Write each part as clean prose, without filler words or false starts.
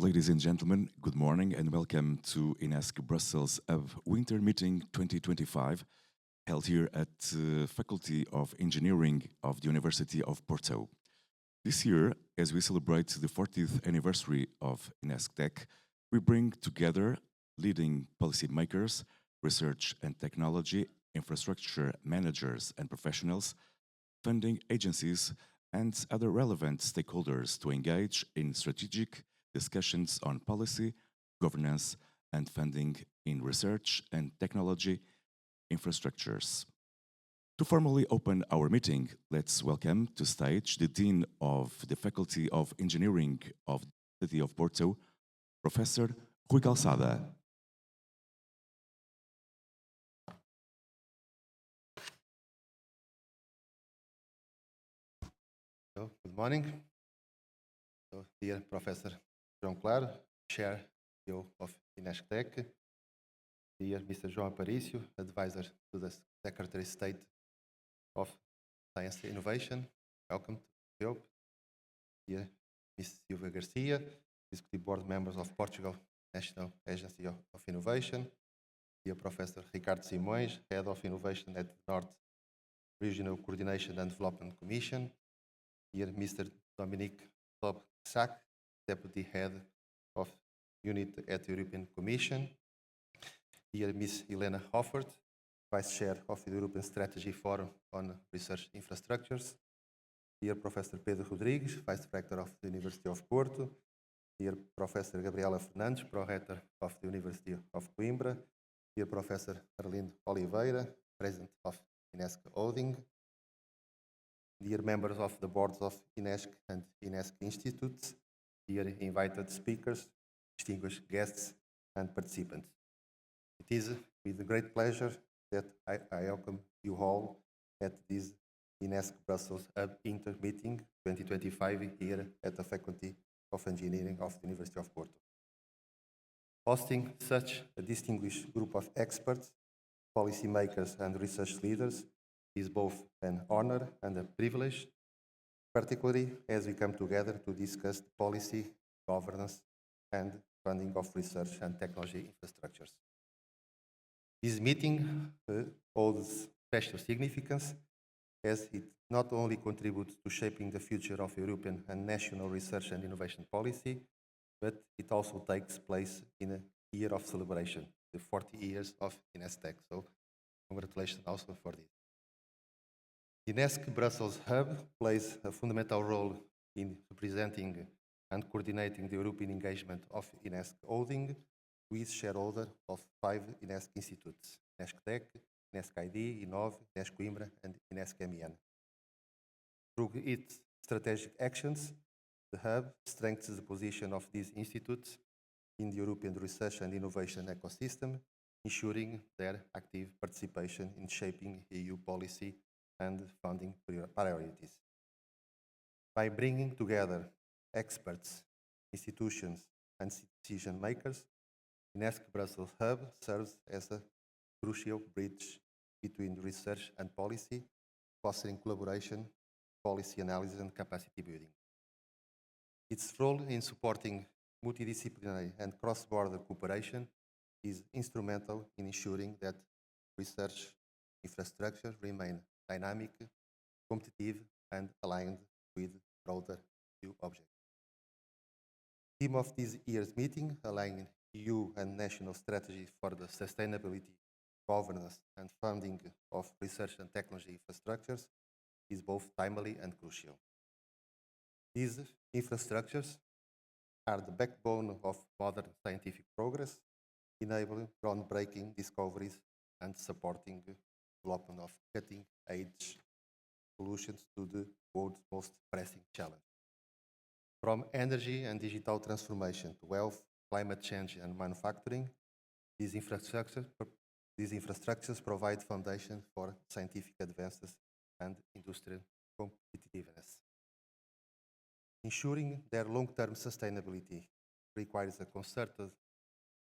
Ladies and gentlemen, good morning and welcome to INESC Brussels Hub Winter Meeting 2025, held here at the Faculty of Engineering of the University of Porto. This year, as we celebrate the 40th anniversary of INESC Tech, we bring together leading policymakers, research and technology, infrastructure managers and professionals, funding agencies, and other relevant stakeholders to engage in strategic discussions on policy, governance, and funding in research and technology infrastructures. To formally open our meeting, let's welcome to stage the Dean of the Faculty of Engineering of the University of Porto, Professor Rui Calçada. Good morning. Dear Professor Claro, Chair of INESC Tech, dear Mr. João Aparício, Advisor to the Secretary of State of Science and Innovation, welcome to Europe. Dear Ms. Silva Garcia, Executive Board Members of Portugal National Agency of Innovation, dear Professor Ricardo Simões, Head of Innovation at North Regional Coordination and Development Commission, dear Mr. Dominik Sobczak, Deputy Head of Unit at the European Commission, dear Ms. Elena Hoffert, Vice Chair of the European Strategy Forum on Research Infrastructures, dear Professor Pedro Rodrigues, Vice Rector of the University of Porto, dear Professor Gabriela Fernandes, Pro-Rector of the University of Coimbra, dear Professor Arlindo Oliveira, President of INESC Holding, dear members of the boards of INESC and INESC Institutes, dear invited speakers, distinguished guests and participants. It is with great pleasure that I welcome you all at this INESC Brussels Hub Inter Meeting 2025 here at the Faculty of Engineering of the University of Porto. Hosting such a distinguished group of experts, policymakers and research leaders is both an honor and a privilege, particularly as we come together to discuss the policy, governance, and funding of research and technology infrastructures. This meeting holds special significance as it not only contributes to shaping the future of European and national research and innovation policy, but it also takes place in a year of celebration, the 40 years of INESC Tech. So congratulations also for this. INESC Brussels Hub plays a fundamental role in representing and coordinating the European engagement of INESC Holding, who is shareholder of 5 INESC institutes, INESC Tech, INESC ID, Inove, INESC Coimbra, and INESC MEN. Through its strategic actions, the Hub strengthens the position of these institutes in the European research and innovation ecosystem, ensuring their active participation in shaping EU policy and funding priorities. By bringing together experts, institutions, and decision makers, INESC Brussels Hub serves as a crucial bridge between research and policy, fostering collaboration, policy analysis, and capacity building. Its role in supporting multidisciplinary and cross-border cooperation is instrumental in ensuring that research infrastructure remain dynamic, competitive, and aligned with broader EU objectives. The theme of this year's meeting, aligning EU and national strategies for the sustainability, governance, and funding of research and technology infrastructures, is both timely and crucial. These infrastructures are the backbone of modern scientific progress, enabling groundbreaking discoveries and supporting the development of cutting-edge solutions to the world's most pressing challenge. From energy and digital transformation to wealth, climate change, and manufacturing, these infrastructures provide foundation for scientific advances and industrial competitiveness. Ensuring their long-term sustainability requires a concerted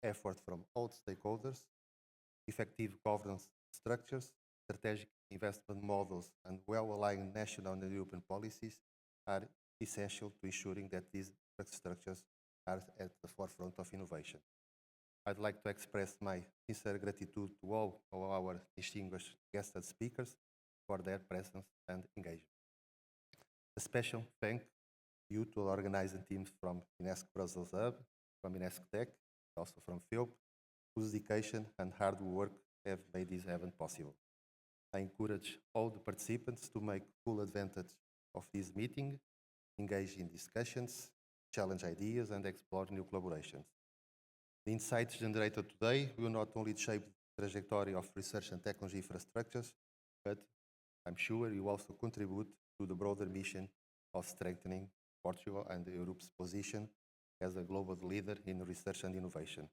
effort from all stakeholders, effective governance structures, strategic investment models, and well-aligned national and European policies are essential to ensuring that these infrastructures are at the forefront of innovation. I'd like to express my sincere gratitude to all of our distinguished guest speakers for their presence and engagement. A special thank you to the organizing teams from INESC Brussels Hub, from INESC Tech, also from FIOP, whose dedication and hard work have made this event possible. I encourage all the participants to make full advantage of this meeting, engage in discussions, challenge ideas, and explore new collaborations. The insights generated today will not only shape the trajectory of research and technology infrastructures, but I'm sure you also contribute to the broader mission of strengthening Portugal and Europe's position as a global leader in research and innovation.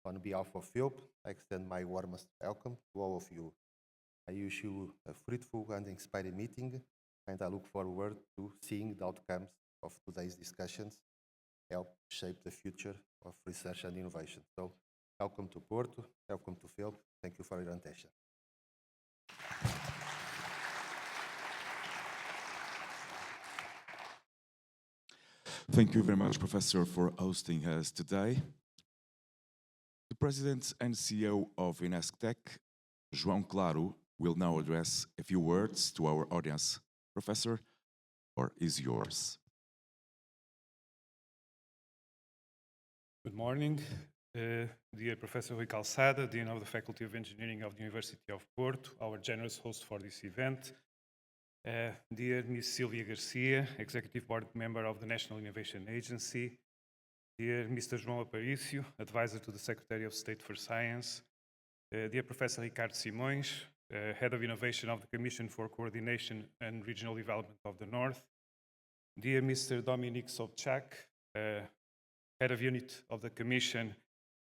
On behalf of FIOP, I extend my warmest welcome to all of you. I wish you a fruitful and inspiring meeting, and I look forward to seeing the outcomes of today's discussions help shape the future of research and innovation. So, welcome to Porto, welcome to FIOP. Thank you for your attention. Thank you very much, Professor, for hosting us today. The President and CEO of INESC Tech, João Claro, will now address a few words to our audience. Professor, the floor is yours. Good morning, dear Professor Rui Calçada, Dean of the Faculty of Engineering of the University of Porto, our generous host for this event. Dear Ms. Silvia Garcia, Executive Board Member of the National Innovation Agency. Dear Mr. João Aparício, Advisor to the Secretary of State for Science. Dear Professor Ricardo Simões, Head of Innovation of the Commission for Coordination and Regional Development of the North. Dear Mr. Dominik Sobczak, Head of Unit of the Commission,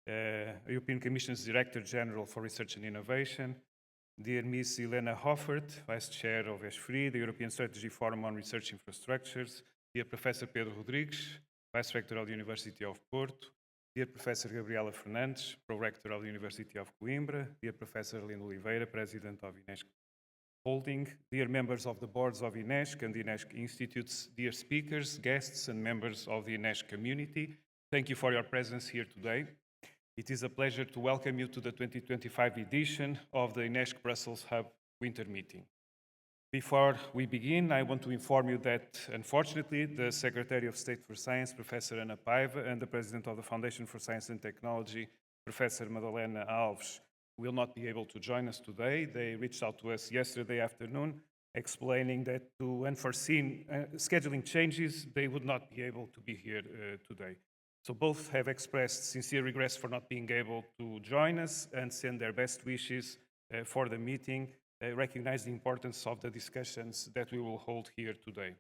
European Commission's Director General for Research and Innovation. Dear Ms. Elena Hoffert, Vice Chair of ESFRI, the European Strategy Forum on Research Infrastructures. Dear Professor Pedro Rodrigues, Vice Rector of the University of Porto. Dear Professor Gabriela Fernandes, Pro-Rector of the University of Coimbra. Dear Professor Elena Oliveira, President of INESC Holding. Dear members of the boards of INESC and the INESC Institutes. Dear speakers, guests, and members of the INESC community. Thank you for your presence here today. It is a pleasure to welcome you to the 2025 edition of the INESC Brussels Hub Winter Meeting. Before we begin, I want to inform you that, unfortunately, the Secretary of State for Science, Professor Ana Paiva, and the President of the Foundation for Science and Technology, Professor Madalena Alves, will not be able to join us today. They reached out to us yesterday afternoon, explaining that due to unforeseen scheduling changes, they would not be able to be here today. So both have expressed sincere regrets for not being able to join us and send their best wishes for the meeting, recognize the importance of the discussions that we will hold here today.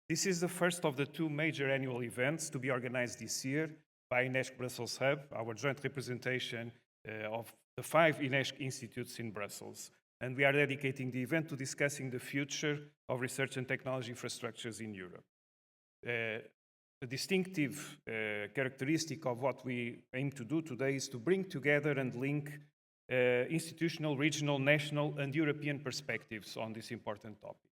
This is the first of the two major annual events to be organized this year by INESC Brussels Hub, our joint representation of the 5 INESC institutes in Brussels. And we are dedicating the event to discussing the future of research and technology infrastructures in Europe. The distinctive characteristic of what we aim to do today is to bring together and link institutional, regional, national, and European perspectives on this important topic.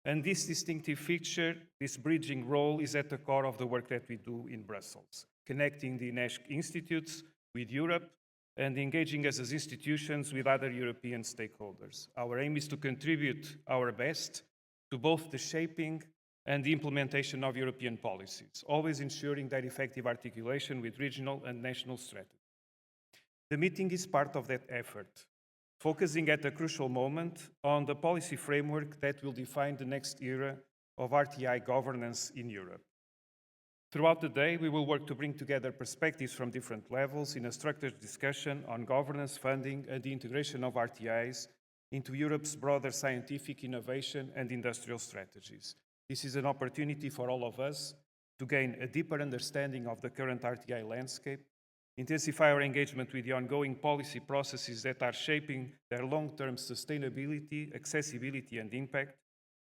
And this distinctive feature, this bridging role, is at the core of the work that we do in Brussels, connecting the INESC institutes with Europe and engaging us as institutions with other European stakeholders. Our aim is to contribute our best to both the shaping and the implementation of European policies, always ensuring their effective articulation with regional and national strategies. The meeting is part of that effort, focusing at a crucial moment on the policy framework that will define the next era of RTI governance in Europe. Throughout the day, we will work to bring together perspectives from different levels in a structured discussion on governance, funding, and the integration of RTIs into Europe's broader scientific innovation and industrial strategies. This is an opportunity for all of us to gain a deeper understanding of the current RTI landscape, intensify our engagement with the ongoing policy processes that are shaping their long-term sustainability, accessibility, and impact,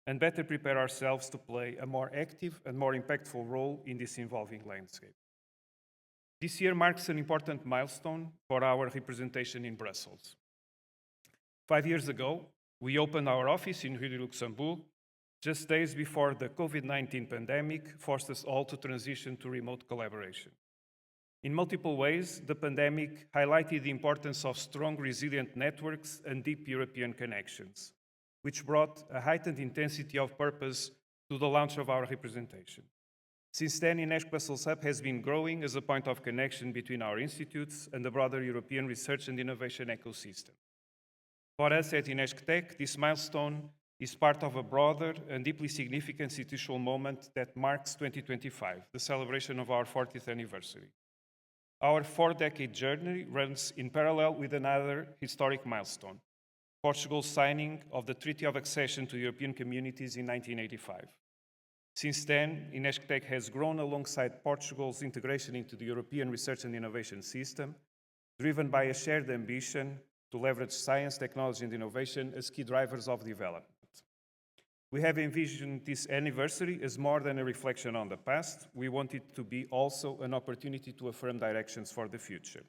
and better prepare ourselves to play a more active and more impactful role in this evolving landscape. This year marks an important milestone for our representation in Brussels. 5 years ago, we opened our office in Rue du Luxembourg just days before the COVID-19 pandemic forced us all to transition to remote collaboration. In multiple ways, the pandemic highlighted the importance of strong, resilient networks and deep European connections, which brought a heightened intensity of purpose to the launch of our representation. Since then, INESC Brussels Hub has been growing as a point of connection between our institutes and the broader European research and innovation ecosystem. For us at INESC Tech, this milestone is part of a broader and deeply significant institutional moment that marks 2025, the celebration of our 40th anniversary. Our 4-decade journey runs in parallel with another historic milestone, Portugal's signing of the Treaty of Accession to European Communities in 1985. Since then, INESC Tech has grown alongside Portugal's integration into the European research and innovation system, driven by a shared ambition to leverage science, technology, and innovation as key drivers of development. We have envisioned this anniversary as more than a reflection on the past. We want it to be also an opportunity to affirm directions for the future.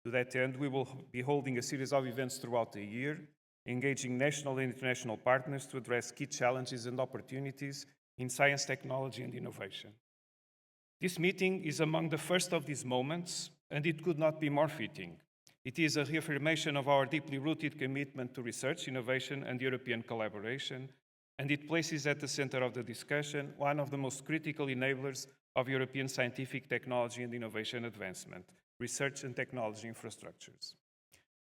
To that end, we will be holding a series of events throughout the year, engaging national and international partners to address key challenges and opportunities in science, technology, and innovation. This meeting is among the first of these moments, and it could not be more fitting. It is a reaffirmation of our deeply rooted commitment to research, innovation, and European collaboration, and it places at the center of the discussion one of the most critical enablers of European scientific technology and innovation advancement, research and technology infrastructures.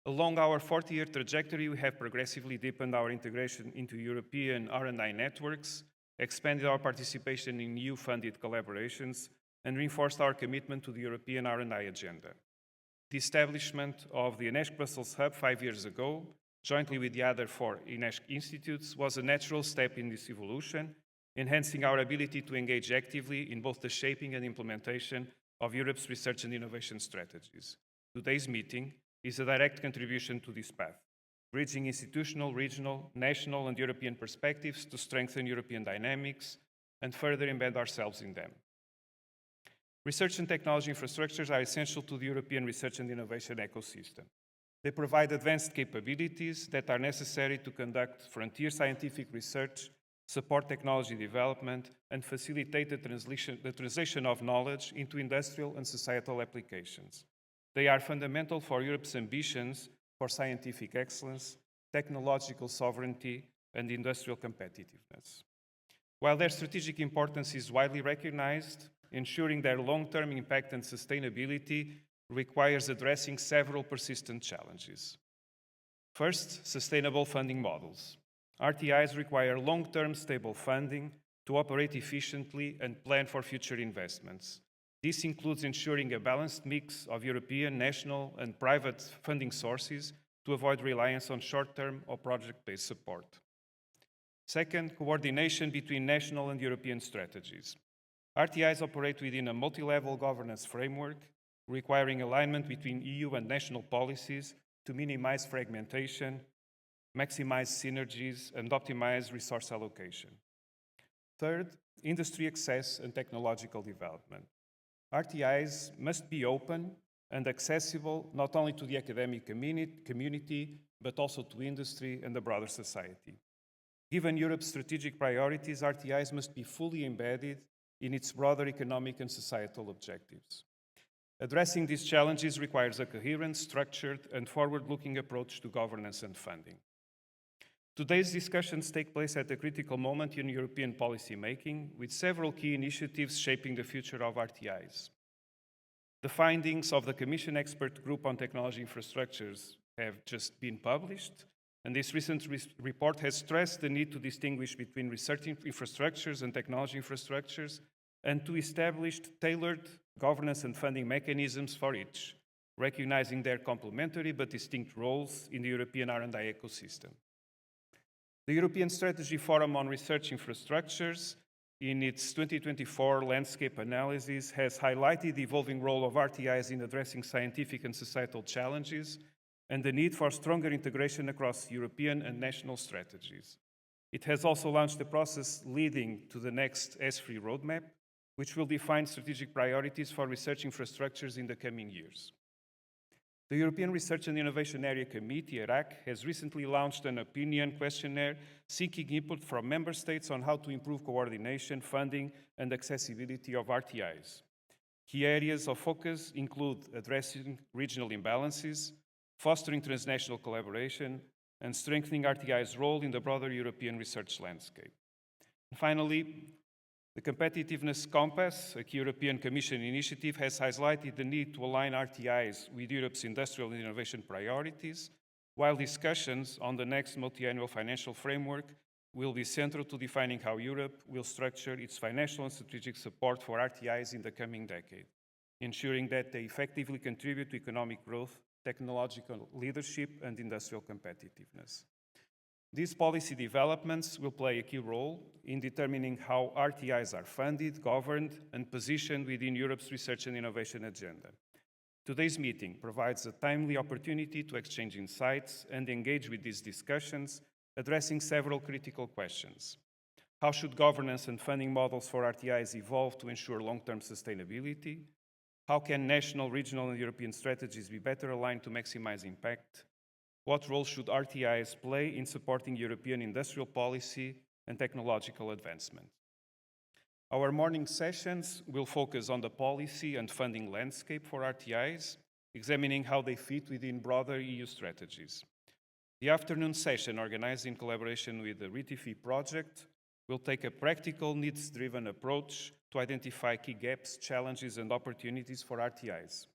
Along our 40-year trajectory, we have progressively deepened our integration into European R&I networks, expanded our participation in EU-funded collaborations, and reinforced our commitment to the European R&I agenda. The establishment of the INESC Brussels Hub 5 years ago, jointly with the other 4 INESC institutes, was a natural step in this evolution, enhancing our ability to engage actively in both the shaping and implementation of Europe's research and innovation strategies. Today's meeting is a direct contribution to this path, bridging institutional, regional, national, and European perspectives to strengthen European dynamics and further embed ourselves in them. Research and technology infrastructures are essential to the European research and innovation ecosystem. They provide advanced capabilities that are necessary to conduct frontier scientific research, support technology development, and facilitate the translation of knowledge into industrial and societal applications. They are fundamental for Europe's ambitions for scientific excellence, technological sovereignty, and industrial competitiveness. While their strategic importance is widely recognized, ensuring their long-term impact and sustainability requires addressing several persistent challenges. First, sustainable funding models. RTIs require long-term stable funding to operate efficiently and plan for future investments. This includes ensuring a balanced mix of European, national, and private funding sources to avoid reliance on short-term or project-based support. Second, coordination between national and European strategies. RTIs operate within a multi-level governance framework, requiring alignment between EU and national policies to minimize fragmentation, maximize synergies, and optimize resource allocation. Third, industry access and technological development. RTIs must be open and accessible not only to the academic community, but also to industry and the broader society. Given Europe's strategic priorities, RTIs must be fully embedded in its broader economic and societal objectives. Addressing these challenges requires a coherent, structured, and forward-looking approach to governance and funding. Today's discussions take place at a critical moment in European policymaking, with several key initiatives shaping the future of RTIs. The findings of the Commission Expert Group on Technology Infrastructures have just been published, and this recent report has stressed the need to distinguish between research infrastructures and technology infrastructures, and to establish tailored governance and funding mechanisms for each, recognizing their complementary but distinct roles in the European R&I ecosystem. The European Strategy Forum on Research Infrastructures, in its 2024 landscape analysis, has highlighted the evolving role of RTIs in addressing scientific and societal challenges and the need for stronger integration across European and national strategies. It has also launched a process leading to the next ESFRI roadmap, which will define strategic priorities for research infrastructures in the coming years. The European Research and Innovation Area Committee, ERAC, has recently launched an opinion questionnaire seeking input from member states on how to improve coordination, funding, and accessibility of RTIs. Key areas of focus include addressing regional imbalances, fostering transnational collaboration, and strengthening RTI's role in the broader European research landscape. And finally, the Competitiveness Compass, a key European Commission initiative, has highlighted the need to align RTIs with Europe's industrial and innovation priorities, while discussions on the next multi-annual financial framework will be central to defining how Europe will structure its financial and strategic support for RTIs in the coming decade, ensuring that they effectively contribute to economic growth, technological leadership, and industrial competitiveness. These policy developments will play a key role in determining how RTIs are funded, governed, and positioned within Europe's research and innovation agenda. Today's meeting provides a timely opportunity to exchange insights and engage with these discussions, addressing several critical questions. How should governance and funding models for RTIs evolve to ensure long-term sustainability? How can national, regional, and European strategies be better aligned to maximize impact? What role should RTIs play in supporting European industrial policy and technological advancement? Our morning sessions will focus on the policy and funding landscape for RTIs, examining how they fit within broader EU strategies. The afternoon session, organized in collaboration with the RETIFI project, will take a practical, needs-driven approach to identify key gaps, challenges, and opportunities for RTIs,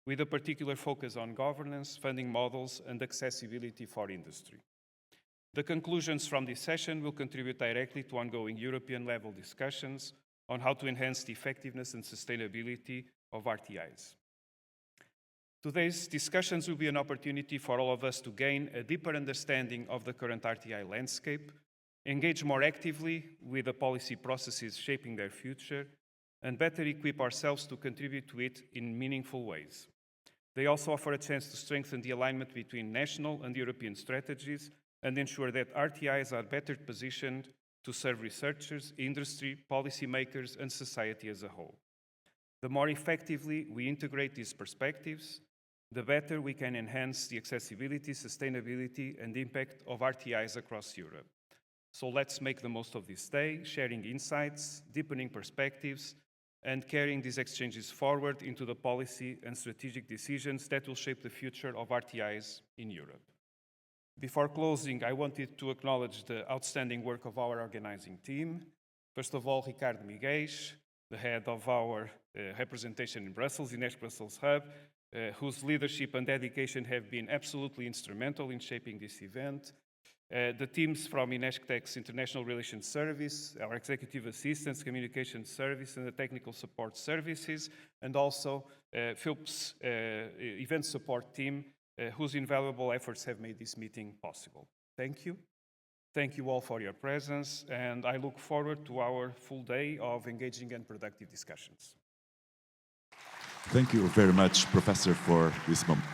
with a particular focus on governance, funding models, and accessibility for industry. The conclusions from this session will contribute directly to ongoing European-level discussions on how to enhance the effectiveness and sustainability of RTIs. Today's discussions will be an opportunity for all of us to gain a deeper understanding of the current RTI landscape, engage more actively with the policy processes shaping their future, and better equip ourselves to contribute to it in meaningful ways. They also offer a chance to strengthen the alignment between national and European strategies and ensure that RTIs are better positioned to serve researchers, industry, policymakers, and society as a whole. The more effectively we integrate these perspectives, the better we can enhance the accessibility, sustainability, and impact of RTIs across Europe. So let's make the most of this day, sharing insights, deepening perspectives, and carrying these exchanges forward into the policy and strategic decisions that will shape the future of RTIs in Europe. Before closing, I wanted to acknowledge the outstanding work of our organizing team. First of all, Ricardo Miguel, the head of our representation in Brussels, INESC Brussels Hub, whose leadership and dedication have been absolutely instrumental in shaping this event. The teams from INESC Tech's International Relations Service, our executive assistants, communication service, and the technical support services, and also Philip's event support team, whose invaluable efforts have made this meeting possible. Thank you. Thank you all for your presence, and I look forward to our full day of engaging and productive discussions. Thank you very much, Professor, for this moment.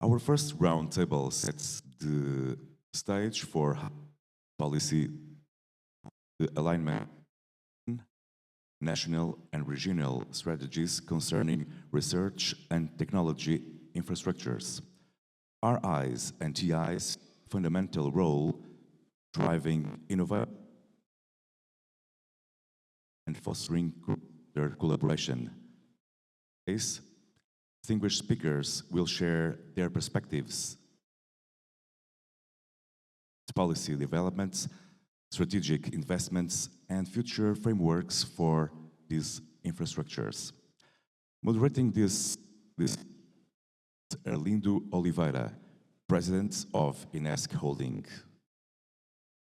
Our first roundtable sets the stage for policy alignment, national and regional strategies concerning research and technology infrastructures. RIs and TIs' fundamental role driving innovation and fostering their collaboration. Distinguished speakers will share their perspectives, policy developments, strategic investments, and future frameworks for these infrastructures. Moderating this Arlindo Oliveira, President of INESC Holding.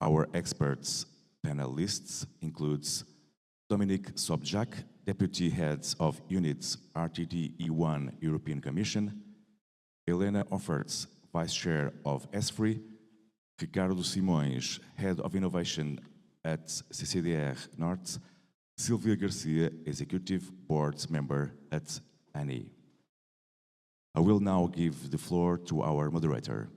Our experts panelists includes Dominik Sobczak, Deputy Head of Units RTD-E1 European Commission, Elena Hoffert, Vice Chair of ESFRI, Ricardo Simões, Head of Innovation at CCDR Norte, Silvia Garcia, Executive Board Member at ANI. I will now give the floor to our moderator.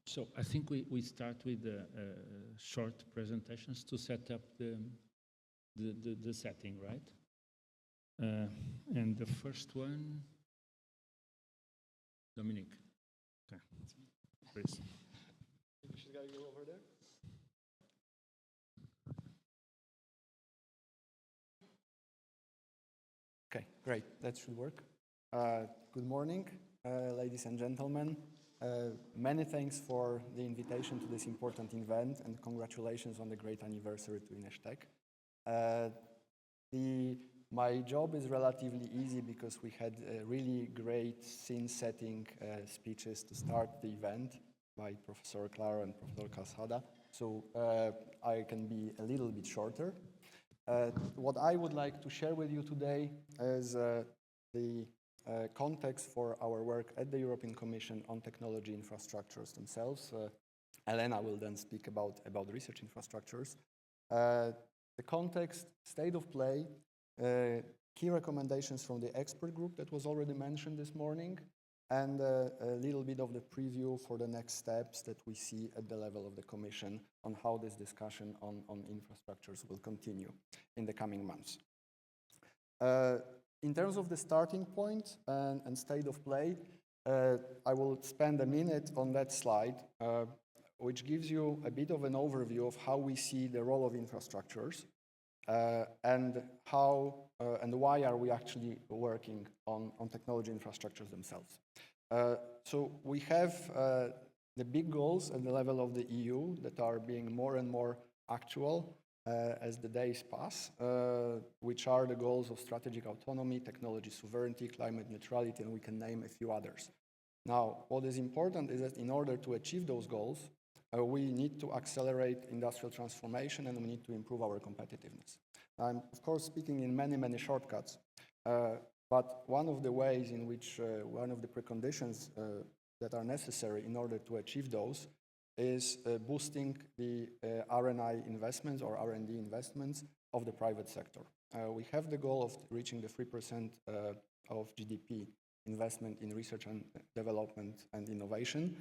So I think we start with short presentations to set up the setting, right? And the first one, Dominik. Okay, please. Should I go over there? Okay, great. That should work. Good morning, ladies and gentlemen. Many thanks for the invitation to this important event and congratulations on the great anniversary to INESC. My job is relatively easy because we had really great scene-setting speeches to start the event by Professor Claro and Professor Calzada, so I can be a little bit shorter. What I would like to share with you today is the context for our work at the European Commission on technology infrastructures themselves. Elena will then speak about research infrastructures. The context, state of play, key recommendations from the expert group that was already mentioned this morning, and a little bit of the preview for the next steps that we see at the level of the Commission on how this discussion on infrastructures will continue in the coming months. In terms of the starting point and state of play, I will spend a minute on that slide, which gives you a bit of an overview of how we see the role of infrastructures and how and why are we actually working on technology infrastructures themselves. So we have the big goals at the level of the EU that are being more and more actual as the days pass, which are the goals of strategic autonomy, technology sovereignty, climate neutrality, and we can name a few others. Now, what is important is that in order to achieve those goals, we need to accelerate industrial transformation and we need to improve our competitiveness. I'm, of course, speaking in many shortcuts, but one of the ways in which, one of the preconditions that are necessary in order to achieve those is boosting the R&I investments or R&D investments of the private sector. We have the goal of reaching the 3% of GDP investment in research and development and innovation.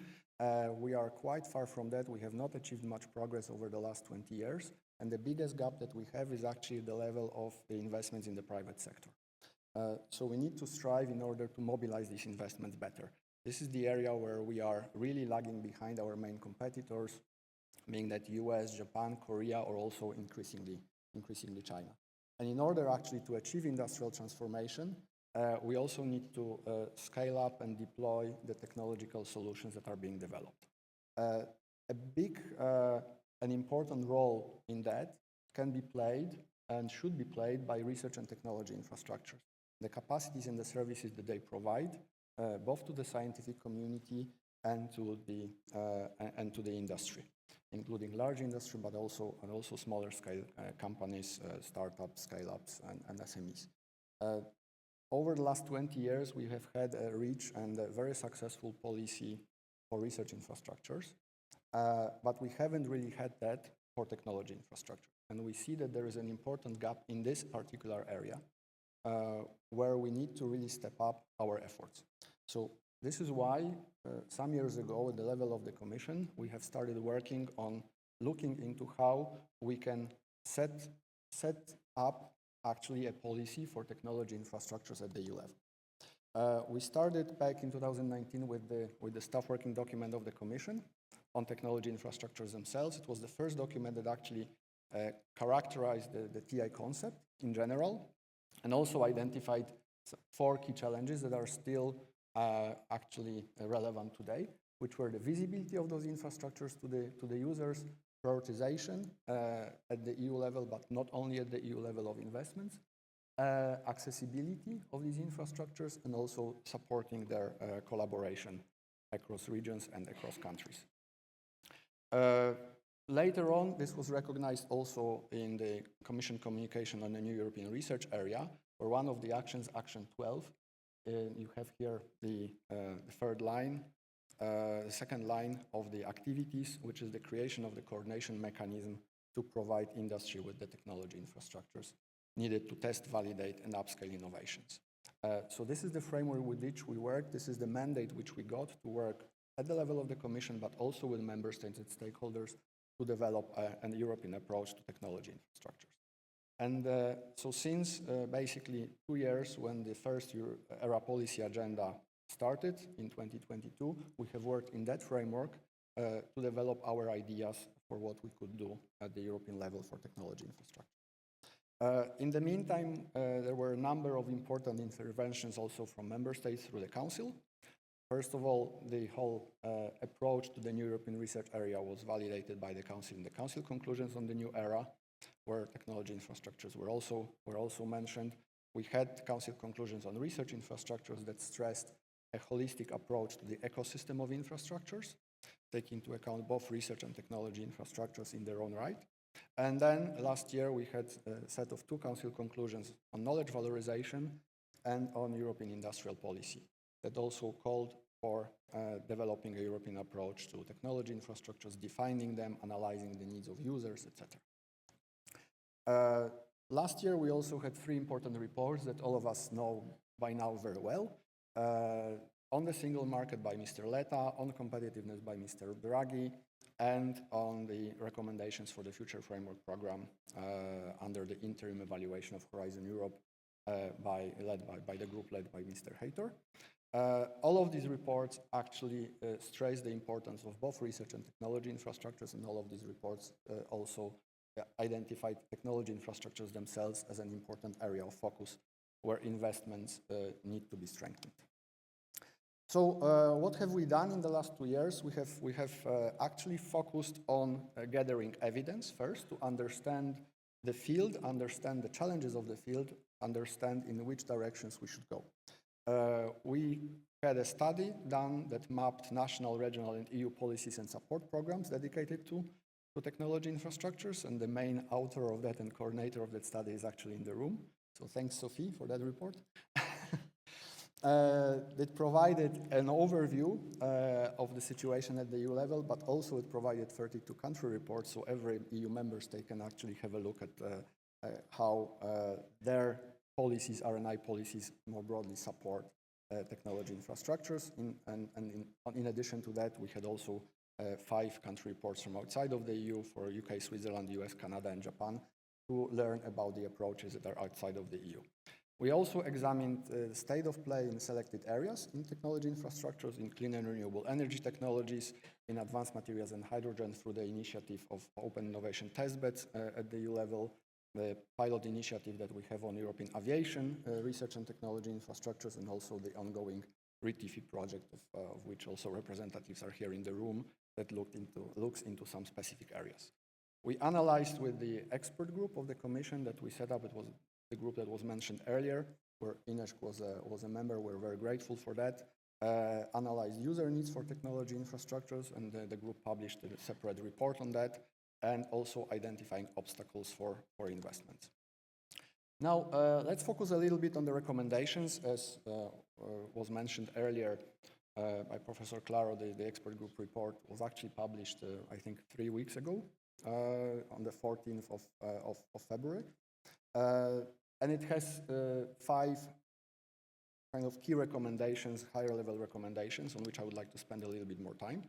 We are quite far from that. We have not achieved much progress over the last 20 years. And the biggest gap that we have is actually the level of the investments in the private sector. So we need to strive in order to mobilize these investments better. This is the area where we are really lagging behind our main competitors, being that US, Japan, Korea, or also increasingly China. And in order actually to achieve industrial transformation, we also need to scale up and deploy the technological solutions that are being developed. A big and important role in that can be played and should be played by research and technology infrastructures. The capacities and the services that they provide, both to the scientific community and to the industry, including large industry, but also smaller scale companies, startups, scale-ups, and SMEs. Over the last 20 years, we have had a rich and a very successful policy for research infrastructures, but we haven't really had that for technology infrastructure. And we see that there is an important gap in this particular area where we need to really step up our efforts. So this is why some years ago at the level of the Commission, we have started working on looking into how we can set up actually a policy for technology infrastructures at the EU level. We started back in 2019 with the staff working document of the Commission on technology infrastructures themselves. It was the first document that actually characterized the TI concept in general, and also identified 4 key challenges that are still actually relevant today, which were the visibility of those infrastructures to the users, prioritization at the EU level, but not only at the EU level of investments, accessibility of these infrastructures, and also supporting their collaboration across regions and across countries. Later on, this was recognized also in the Commission communication on the new European research area, where one of the actions, Action 12, you have here the third line, the second line of the activities, which is the creation of the coordination mechanism to provide industry with the technology infrastructures needed to test, validate, and upscale innovations. So this is the framework with which we work. This is the mandate which we got to work at the level of the Commission, but also with member states and stakeholders to develop a European approach to technology infrastructures. And so since basically 2 years when the first ERA policy agenda started in 2022, we have worked in that framework to develop our ideas for what we could do at the European level for technology infrastructure. In the meantime, there were a number of important interventions also from member states through the Council. First of all, the whole approach to the new European research area was validated by the Council in the Council conclusions on the new era, where technology infrastructures were also mentioned. We had Council conclusions on research infrastructures that stressed a holistic approach to the ecosystem of infrastructures, taking into account both research and technology infrastructures in their own right. And then last year we had a set of 2 Council conclusions on knowledge valorization and on European industrial policy that also called for developing a European approach to technology infrastructures, defining them, analyzing the needs of users, etc. Last year we also had 3 important reports that all of us know by now very well. On the single market by Mr. Leta, on competitiveness by Mr. Draghi, and on the recommendations for the future framework program under the interim evaluation of Horizon Europe by the group led by Mr. Hayter. All of these reports actually stress the importance of both research and technology infrastructures, and all of these reports also identified technology infrastructures themselves as an important area of focus where investments need to be strengthened. So what have we done in the last 2 years? We have actually focused on gathering evidence first to understand the field, understand the challenges of the field, understand in which directions we should go. We had a study done that mapped national, regional, and EU policies and support programs dedicated to technology infrastructures, and the main author of that and coordinator of that study is actually in the room. So thanks, Sophie, for that report. It provided an overview of the situation at the EU level, but also it provided 32 country reports, so every EU member state can actually have a look at how their policies, R&I policies, more broadly support technology infrastructures. In addition to that, we had also 5 country reports from outside of the EU for UK, Switzerland, US, Canada, and Japan to learn about the approaches that are outside of the EU. We also examined the state of play in selected areas in technology infrastructures, in clean and renewable energy technologies, in advanced materials and hydrogen through the initiative of Open Innovation Testbeds at the EU level, the pilot initiative that we have on European aviation, research and technology infrastructures, and also the ongoing RETIFI project, of which also representatives are here in the room, that looks into some specific areas. We analyzed with the expert group of the Commission that we set up. It was the group that was mentioned earlier, where INESC was a member. We're very grateful for that. Analyzed user needs for technology infrastructures, and the group published a separate report on that, and also identifying obstacles for investments. Now, let's focus a little bit on the recommendations. As was mentioned earlier by Professor Claro, the expert group report was actually published, I think, 3 weeks ago, on the 14th of February. And it has 5 kind of key recommendations, higher level recommendations, on which I would like to spend a little bit more time.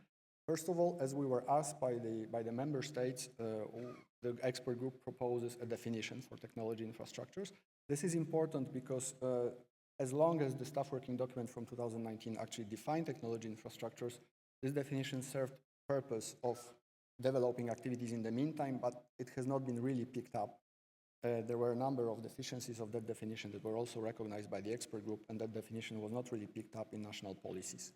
First of all, as we were asked by the member states, the expert group proposes a definition for technology infrastructures. This is important because as long as the staff working document from 2019 actually defined technology infrastructures, this definition served the purpose of developing activities in the meantime, but it has not been really picked up. There were a number of deficiencies of that definition that were also recognized by the expert group, and that definition was not really picked up in national policies.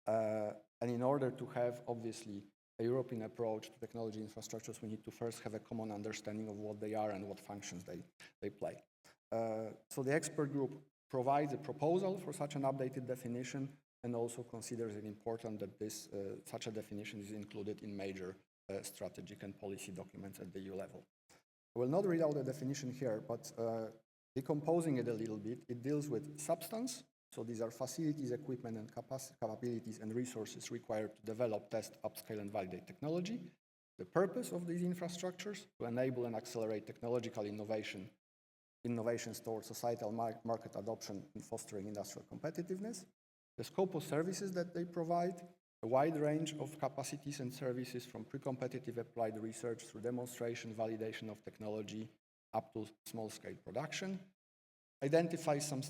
And in order to have, obviously, a European approach to technology infrastructures, we need to first have a common understanding of what they are and what functions they play. So the expert group provides a proposal for such an updated definition, and also considers it important that such a definition is included in major strategic and policy documents at the EU level. I will not read out the definition here, but decomposing it a little bit, it deals with substance. So these are facilities, equipment, and capabilities and resources required to develop, test, upscale, and validate technology. The purpose of these infrastructures: to enable and accelerate technological innovations towards societal market adoption and fostering industrial competitiveness. The scope of services that they provide, a wide range of capacities and services from pre-competitive applied research through demonstration, validation of technology, up to small-scale production. Identify some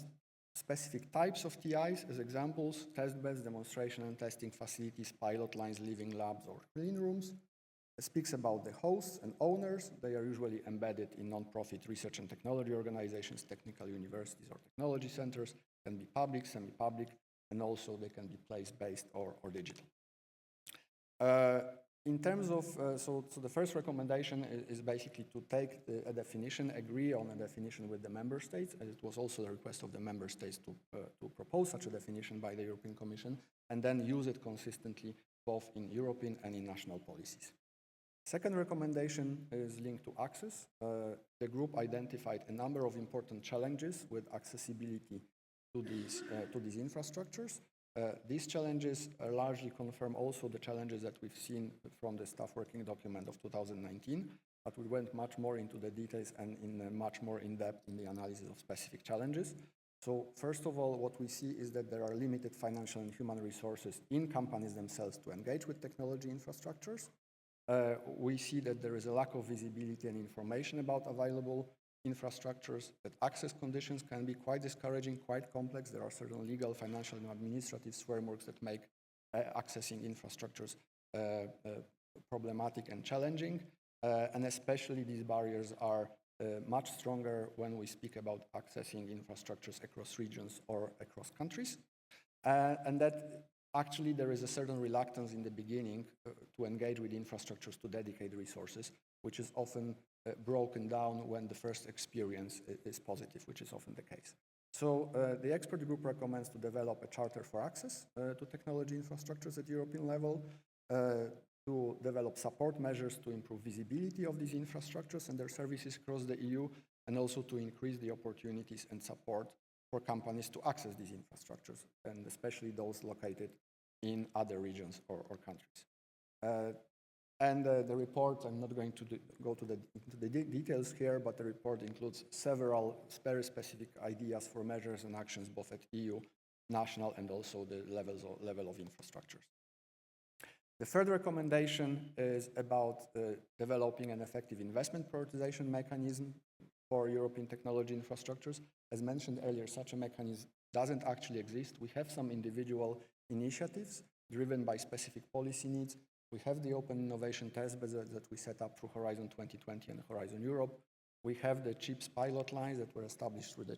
specific types of TIs as examples: test beds, demonstration and testing facilities, pilot lines, living labs, or clean rooms. It speaks about the hosts and owners. They are usually embedded in non-profit research and technology organizations, technical universities, or technology centers. Can be public, semi-public, and also they can be place-based or digital. In terms of, so the first recommendation is basically to take a definition, agree on a definition with the member states, and it was also the request of the member states to propose such a definition by the European Commission, and then use it consistently both in European and in national policies. Second recommendation is linked to access. The group identified a number of important challenges with accessibility to these infrastructures. These challenges largely confirm also the challenges that we've seen from the staff working document of 2019, but we went much more into the details and much more in depth in the analysis of specific challenges. So first of all, what we see is that there are limited financial and human resources in companies themselves to engage with technology infrastructures. We see that there is a lack of visibility and information about available infrastructures, that access conditions can be quite discouraging, quite complex. There are certain legal, financial, and administrative frameworks that make accessing infrastructures problematic and challenging. And especially these barriers are much stronger when we speak about accessing infrastructures across regions or across countries. And that actually there is a certain reluctance in the beginning to engage with infrastructures to dedicate resources, which is often broken down when the first experience is positive, which is often the case. So the expert group recommends to develop a charter for access to technology infrastructures at European level, to develop support measures to improve visibility of these infrastructures and their services across the EU, and also to increase the opportunities and support for companies to access these infrastructures, and especially those located in other regions or countries. And the report, I'm not going to go to the details here, but the report includes several very specific ideas for measures and actions both at EU, national, and also the level of infrastructures. The third recommendation is about developing an effective investment prioritization mechanism for European technology infrastructures. As mentioned earlier, such a mechanism doesn't actually exist. We have some individual initiatives driven by specific policy needs. We have the open innovation test beds that we set up through Horizon 2020 and Horizon Europe. We have the CHIPS pilot lines that were established through the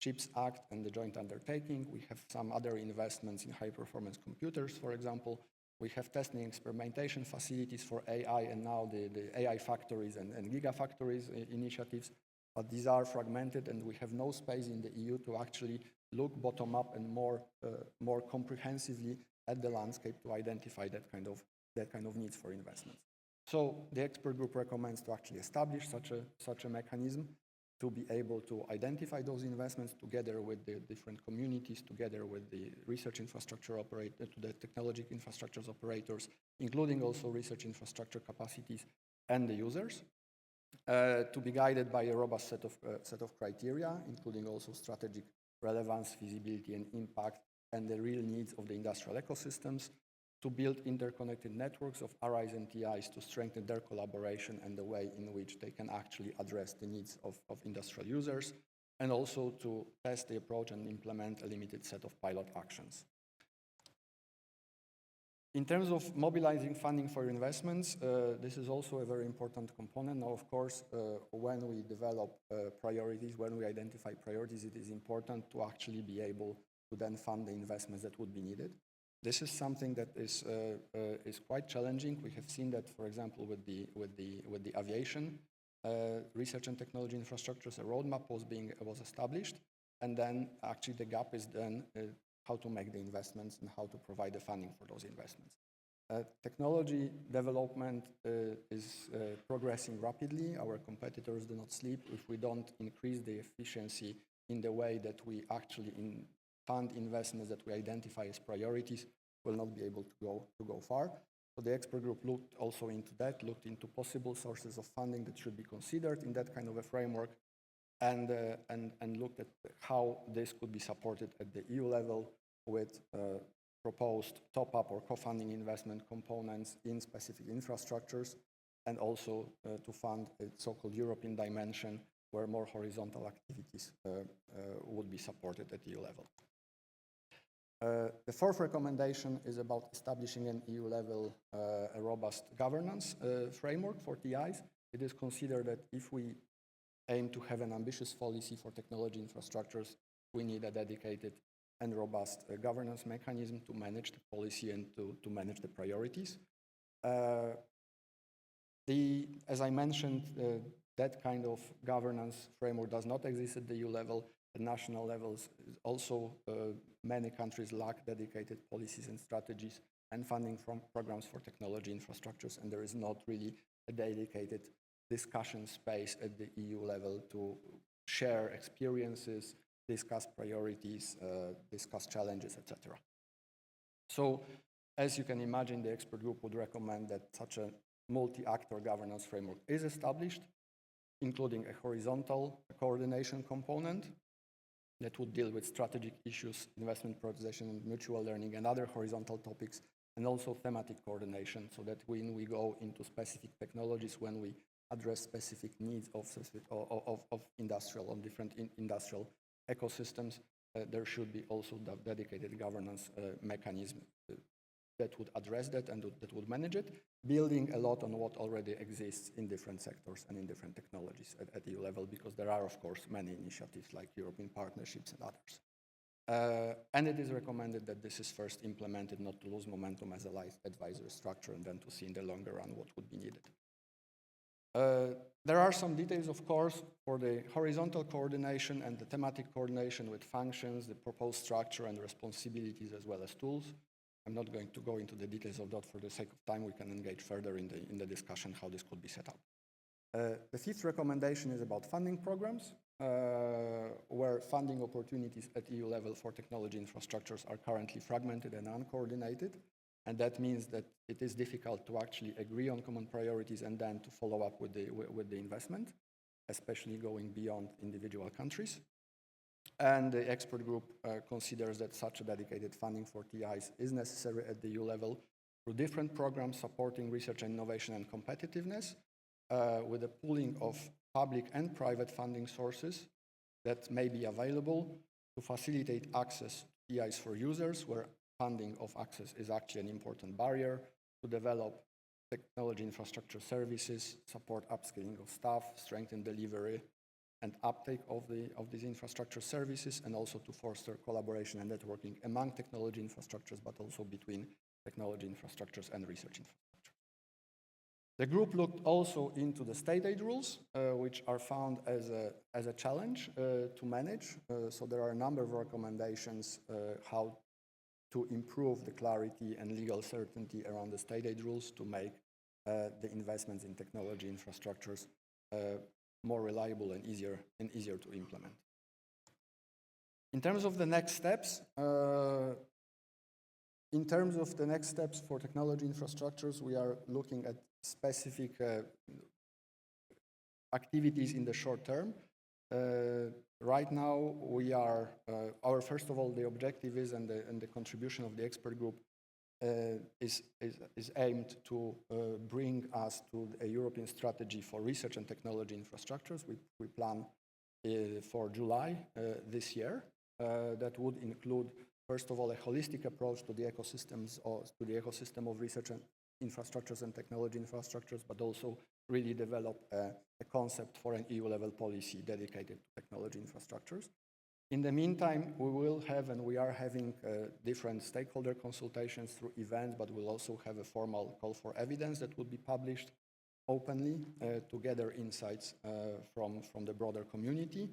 CHIPS Act and the joint undertaking. We have some other investments in high-performance computers, for example. We have testing and experimentation facilities for AI, and now the AI factories and gigafactories initiatives. But these are fragmented, and we have no space in the EU to actually look bottom-up and more comprehensively at the landscape to identify that kind of needs for investments. So the expert group recommends to actually establish such a mechanism to be able to identify those investments together with the different communities, together with the research infrastructure operator, to the technology infrastructures operators, including also research infrastructure capacities and the users, to be guided by a robust set of criteria, including also strategic relevance, feasibility, and impact, and the real needs of the industrial ecosystems, to build interconnected networks of RIs and TIs to strengthen their collaboration and the way in which they can actually address the needs of industrial users, and also to test the approach and implement a limited set of pilot actions. In terms of mobilizing funding for investments, this is also a very important component. Now, of course, when we develop priorities, when we identify priorities, it is important to actually be able to then fund the investments that would be needed. This is something that is quite challenging. We have seen that, for example, with the aviation research and technology infrastructures, a roadmap was established, and then actually the gap is then how to make the investments and how to provide the funding for those investments. Technology development is progressing rapidly. Our competitors do not sleep. If we don't increase the efficiency in the way that we actually fund investments that we identify as priorities, we'll not be able to go far. So the expert group looked also into that, looked into possible sources of funding that should be considered in that kind of a framework, and looked at how this could be supported at the EU level with proposed top-up or co-funding investment components in specific infrastructures, and also to fund a so-called European dimension where more horizontal activities would be supported at EU level. The fourth recommendation is about establishing an EU level a robust governance framework for TIs. It is considered that if we aim to have an ambitious policy for technology infrastructures, we need a dedicated and robust governance mechanism to manage the policy and to manage the priorities. As I mentioned, that kind of governance framework does not exist at the EU level. At national levels, also many countries lack dedicated policies and strategies and funding from programs for technology infrastructures, and there is not really a dedicated discussion space at the EU level to share experiences, discuss priorities, discuss challenges, etc. So, as you can imagine, the expert group would recommend that such a multi-actor governance framework is established, including a horizontal coordination component that would deal with strategic issues, investment prioritization, and mutual learning, and other horizontal topics, and also thematic coordination, so that when we go into specific technologies, when we address specific needs of different industrial ecosystems, there should be also the dedicated governance mechanism that would address that and that would manage it, building a lot on what already exists in different sectors and in different technologies at EU level, because there are, of course, many initiatives like European partnerships and others. And it is recommended that this is first implemented, not to lose momentum as a live advisory structure, and then to see in the longer run what would be needed. There are some details, of course, for the horizontal coordination and the thematic coordination with functions, the proposed structure and responsibilities, as well as tools. I'm not going to go into the details of that for the sake of time. We can engage further in the discussion how this could be set up. The fifth recommendation is about funding programs, where funding opportunities at EU level for technology infrastructures are currently fragmented and uncoordinated. And that means that it is difficult to actually agree on common priorities and then to follow up with the investment, especially going beyond individual countries. And the expert group considers that such a dedicated funding for TIs is necessary at the EU level through different programs supporting research and innovation and competitiveness, with a pooling of public and private funding sources that may be available to facilitate access to TIs for users, where funding of access is actually an important barrier, to develop technology infrastructure services, support upskilling of staff, strengthen delivery and uptake of these infrastructure services, and also to foster collaboration and networking among technology infrastructures, but also between technology infrastructures and research infrastructure. The group looked also into the state aid rules, which are found as a challenge to manage. So there are a number of recommendations how to improve the clarity and legal certainty around the state aid rules to make the investments in technology infrastructures more reliable and easier to implement. In terms of the next steps, for technology infrastructures, we are looking at specific activities in the short term. Right now, we are, first of all, the objective is, and the contribution of the expert group is aimed to bring us to a European strategy for research and technology infrastructures. We plan for July this year. That would include, first of all, a holistic approach to the ecosystems, or to the ecosystem of research and infrastructures and technology infrastructures, but also really develop a concept for an EU-level policy dedicated to technology infrastructures. In the meantime, we will have, and we are having, different stakeholder consultations through events, but we'll also have a formal call for evidence that will be published openly to gather insights from the broader community.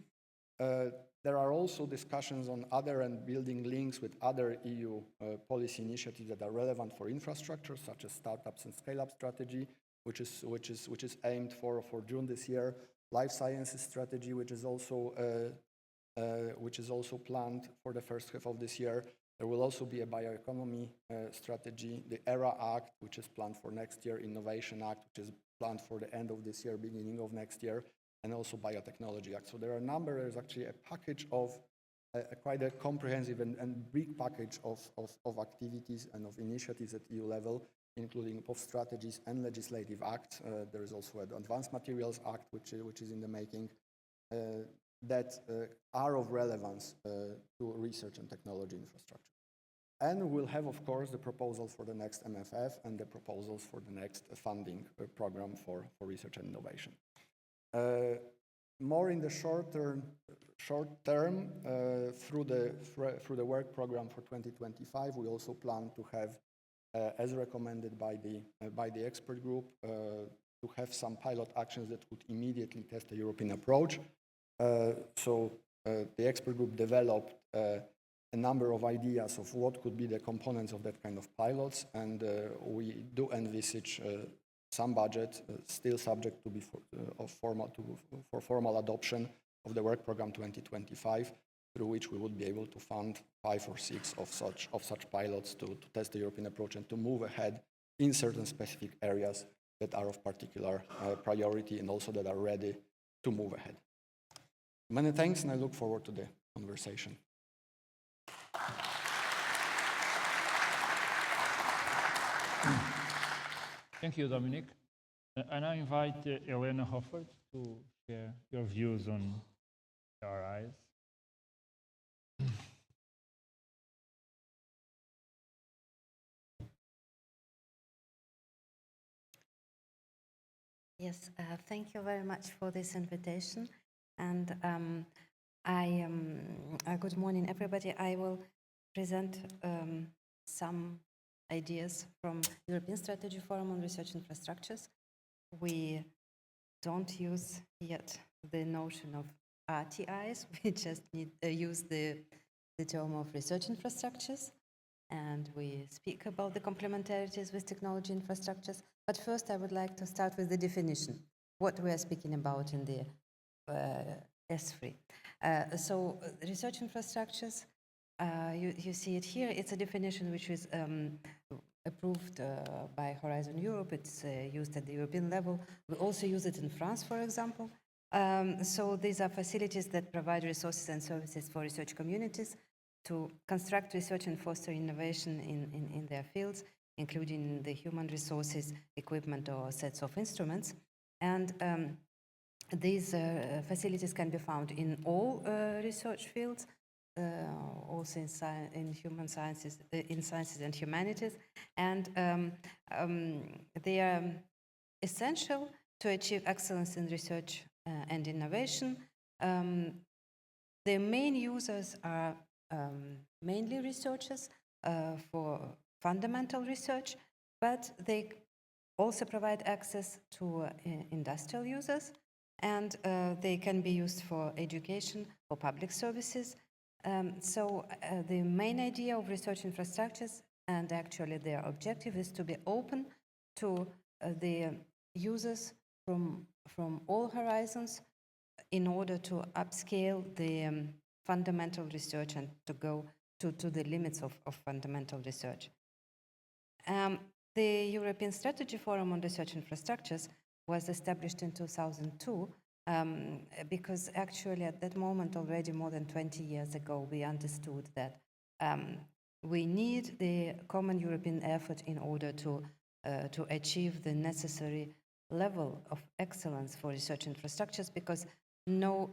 There are also discussions on other and building links with other EU policy initiatives that are relevant for infrastructure, such as startups and scale-up strategy, which is aimed for June this year. Life sciences strategy, which is also planned for the first half of this year. There will also be a bioeconomy strategy, the ERA Act, which is planned for next year, Innovation Act, which is planned for the end of this year, beginning of next year, and also Biotechnology Act. So there is actually a package of quite a comprehensive and big package of activities and of initiatives at EU level, including both strategies and legislative acts. There is also an Advanced Materials Act, which is in the making, that are of relevance to research and technology infrastructure. And we'll have, of course, the proposals for the next MFF and the proposals for the next funding program for research and innovation. More in the short term, through the work program for 2025, we also plan to have, as recommended by the expert group, to have some pilot actions that would immediately test the European approach. So the expert group developed a number of ideas of what could be the components of that kind of pilots, and we do envisage some budget still subject to be for formal adoption of the work program 2025, through which we would be able to fund 5 or 6 of such pilots to test the European approach and to move ahead in certain specific areas that are of particular priority and also that are ready to move ahead. Many thanks, and I look forward to the conversation. Thank you, Dominik. And I invite Elena Hoffert to share your views on EGTIs. Yes, thank you very much for this invitation. And good morning, everybody. I will present some ideas from European Strategy Forum on Research Infrastructures. We don't use yet the notion of RTIs. We just use the term of research infrastructures. And we speak about the complementarities with technology infrastructures. But first, I would like to start with the definition, what we are speaking about in the ESFRI. So research infrastructures, you see it here. It's a definition which is approved by Horizon Europe. It's used at the European level. We also use it in France, for example. So these are facilities that provide resources and services for research communities to construct research and foster innovation in their fields, including the human resources, equipment, or sets of instruments. And these facilities can be found in all research fields, also in human sciences, in sciences and humanities, and they are essential to achieve excellence in research and innovation. The main users are mainly researchers for fundamental research, but they also provide access to industrial users, and they can be used for education, for public services. So the main idea of research infrastructures, and actually their objective, is to be open to the users from all horizons in order to upscale the fundamental research and to go to the limits of fundamental research. The European Strategy Forum on Research Infrastructures was established in 2002 because actually at that moment, already more than 20 years ago, we understood that we need the common European effort in order to achieve the necessary level of excellence for research infrastructures, because no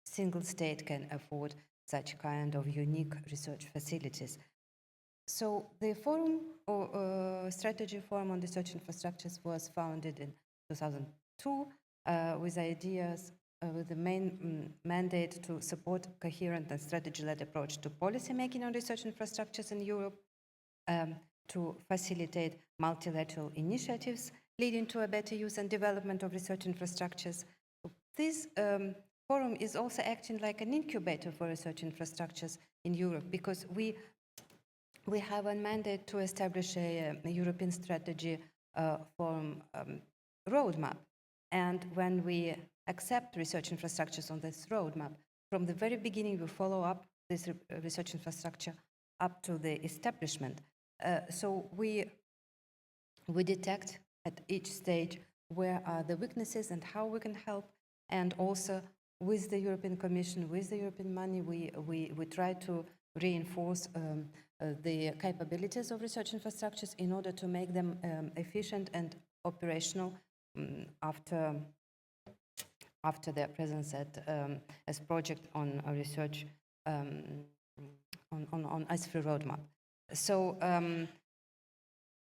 single state can afford such kind of unique research facilities. So the forum, or Strategy Forum on Research Infrastructures, was founded in 2002 with ideas, with the main mandate to support coherent and strategy-led approach to policymaking on research infrastructures in Europe, to facilitate multilateral initiatives leading to a better use and development of research infrastructures. This forum is also acting like an incubator for research infrastructures in Europe, because we have a mandate to establish a European strategy forum roadmap. And when we accept research infrastructures on this roadmap, from the very beginning we follow up this research infrastructure up to the establishment. So we detect at each stage where are the weaknesses and how we can help, and also with the European Commission, with the European money, we try to reinforce the capabilities of research infrastructures in order to make them efficient and operational after their presence as project on a research on ESFRI roadmap. So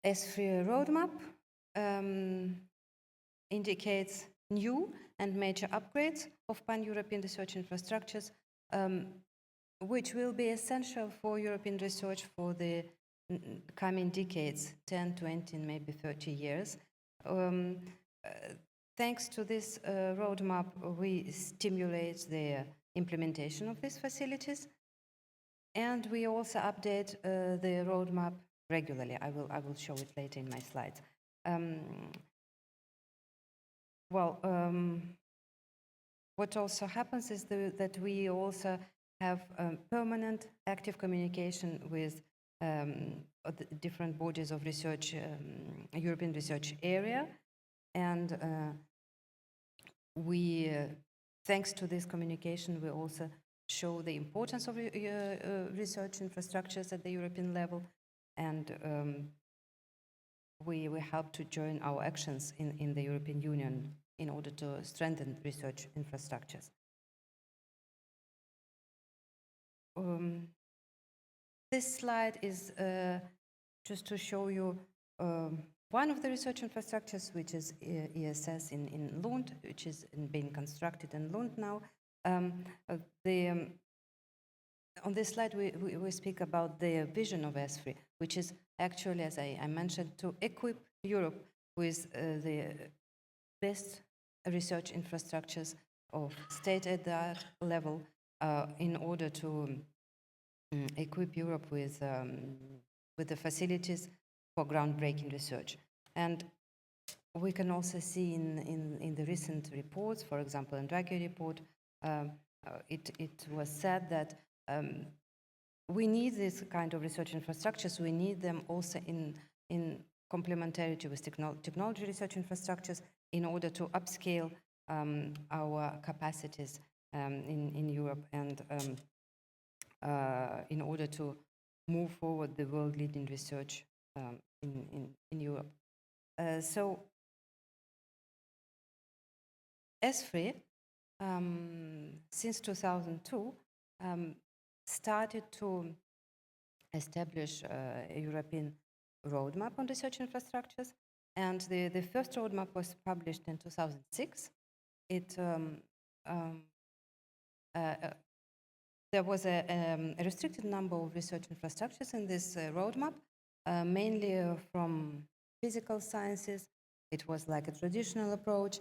ESFRI roadmap indicates new and major upgrades of pan-European research infrastructures, which will be essential for European research for the coming decades, 10, 20, and maybe 30 years. Thanks to this roadmap, we stimulate the implementation of these facilities, and we also update the roadmap regularly. I will show it later in my slides. What also happens is that we also have permanent active communication with the different bodies of research, European research area, and thanks to this communication, we also show the importance of research infrastructures at the European level, and we help to join our actions in the European Union in order to strengthen research infrastructures. This slide is just to show you one of the research infrastructures, which is ESS in Lund, which is being constructed in Lund now. On this slide, we speak about the vision of ESFRI, which is actually, as I mentioned, to equip Europe with the best research infrastructures of state-of-the-art level in order to equip Europe with the facilities for groundbreaking research. And we can also see in the recent reports, for example, in Draghi report, it was said that we need this kind of research infrastructures. We need them also in complementarity with technology research infrastructures in order to upscale our capacities in Europe and in order to move forward the world-leading research in Europe. So ESFRI, since 2002, started to establish a European roadmap on research infrastructures, and the first roadmap was published in 2006. There was a restricted number of research infrastructures in this roadmap, mainly from physical sciences. It was like a traditional approach.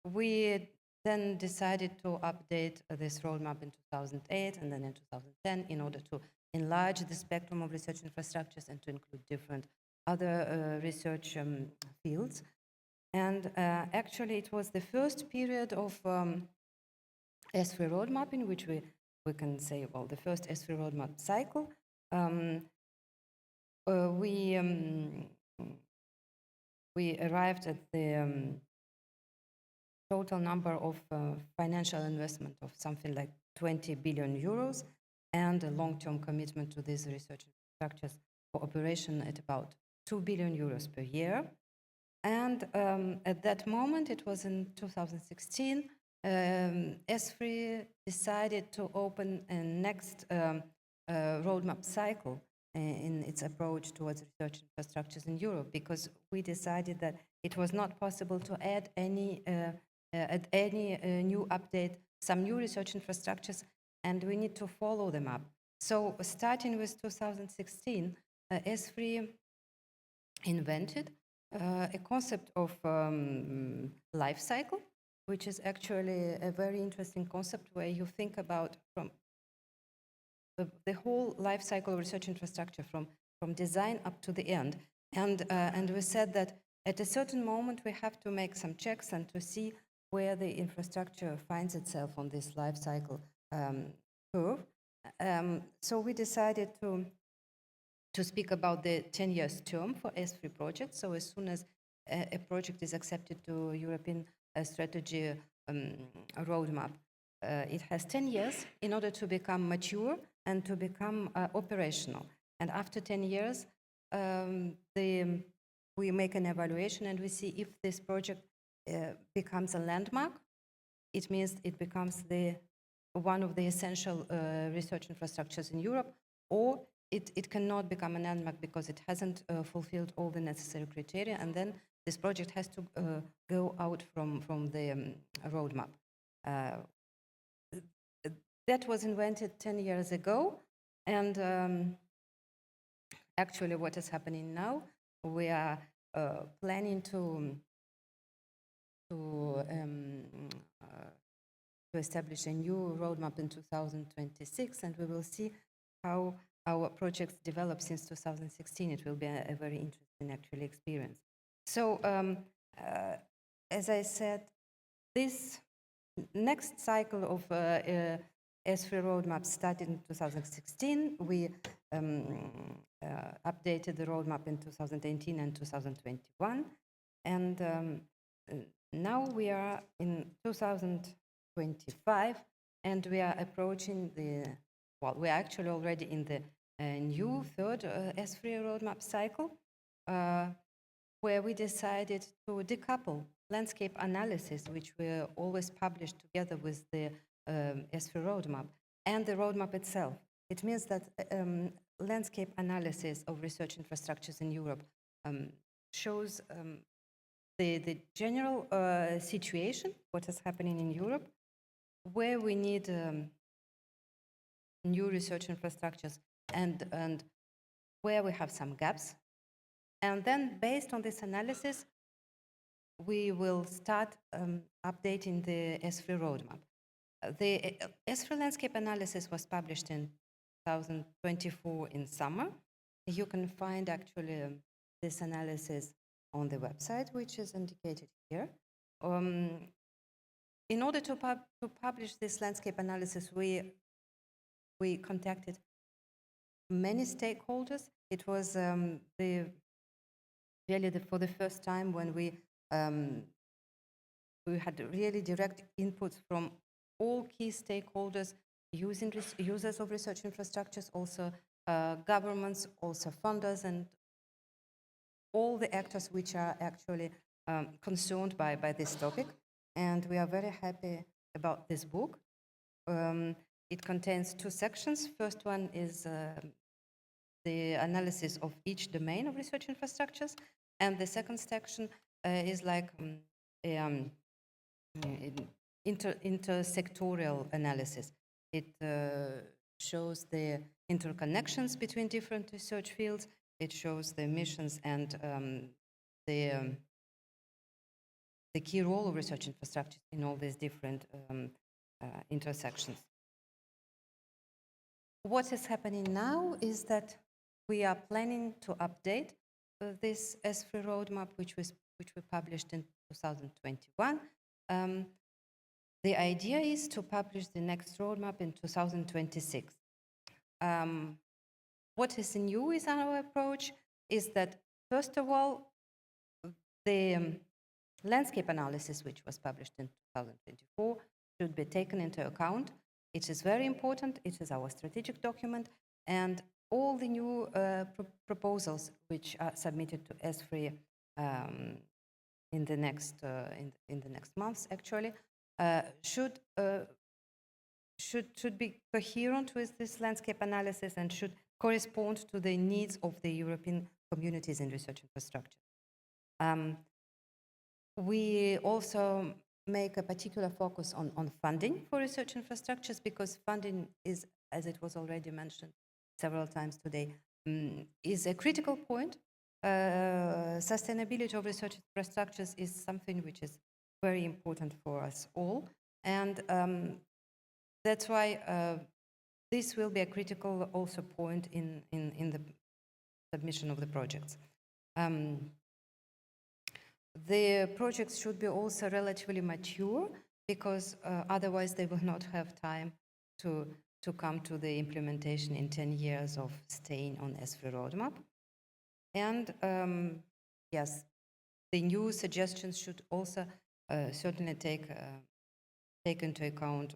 We then decided to update this roadmap in 2008 and then in 2010 in order to enlarge the spectrum of research infrastructures and to include different other research fields. And actually, it was the first period of ESFRI roadmap in which we can say, well, the first ESFRI roadmap cycle. We arrived at the total number of financial investment of something like 20 billion euros and a long-term commitment to these research infrastructures for operation at about 2 billion euros per year. And at that moment, it was in 2016, ESFRI decided to open a next roadmap cycle in its approach towards research infrastructures in Europe, because we decided that it was not possible to add any new update, some new research infrastructures, and we need to follow them up. So starting with 2016, ESFRI invented a concept of life cycle, which is actually a very interesting concept where you think about from the whole life cycle of research infrastructure from design up to the end. And we said that at a certain moment we have to make some checks and to see where the infrastructure finds itself on this life cycle curve. So we decided to speak about the 10 years term for ESFRI projects. So as soon as a project is accepted to European strategy roadmap. It has 10 years in order to become mature and to become operational. And after 10 years, we make an evaluation and we see if this project becomes a landmark. It means it becomes one of the essential research infrastructures in Europe, or it cannot become a landmark because it hasn't fulfilled all the necessary criteria, and then this project has to go out from the roadmap. That was invented 10 years ago, and actually what is happening now, we are planning to establish a new roadmap in 2026, and we will see how our projects develop since 2016. It will be a very interesting, actually, experience. So, as I said, this next cycle of ESFRI roadmap started in 2016. We updated the roadmap in 2018 and 2021, and now we are in 2025, and we are approaching we are actually already in the new third ESFRI roadmap cycle, where we decided to decouple landscape analysis, which we always publish together with the ESFRI roadmap, and the roadmap itself. It means that landscape analysis of research infrastructures in Europe shows the general situation, what is happening in Europe, where we need new research infrastructures, and where we have some gaps. And then, based on this analysis, we will start updating the ESFRI roadmap. The ESFRI landscape analysis was published in 2024 in summer. You can find actually this analysis on the website, which is indicated here. In order to publish this landscape analysis, we contacted many stakeholders. It was for the first time when we had really direct inputs from all key stakeholders, users of research infrastructures, also governments, also funders, and all the actors which are actually concerned by this topic. And we are very happy about this book. It contains two sections. First one is the analysis of each domain of research infrastructures, and the second section is like intersectorial analysis. It shows the interconnections between different research fields. It shows the missions and the key role of research infrastructure in all these different intersections. What is happening now is that we are planning to update this ESFRI roadmap, which we published in 2021. The idea is to publish the next roadmap in 2026. What is new is our approach is that, first of all, the landscape analysis, which was published in 2024, should be taken into account. It is very important. It is our strategic document, and all the new proposals which are submitted to ESFRI in the next months, actually, should be coherent with this landscape analysis and should correspond to the needs of the European communities in research infrastructure. We also make a particular focus on funding for research infrastructures, because funding is, as it was already mentioned several times today, is a critical point. Sustainability of research infrastructures is something which is very important for us all, and that's why this will be a critical also point in the submission of the projects. The projects should be also relatively mature, because otherwise they will not have time to come to the implementation in 10 years of staying on ESFRI roadmap. And yes, the new suggestions should also certainly take take into account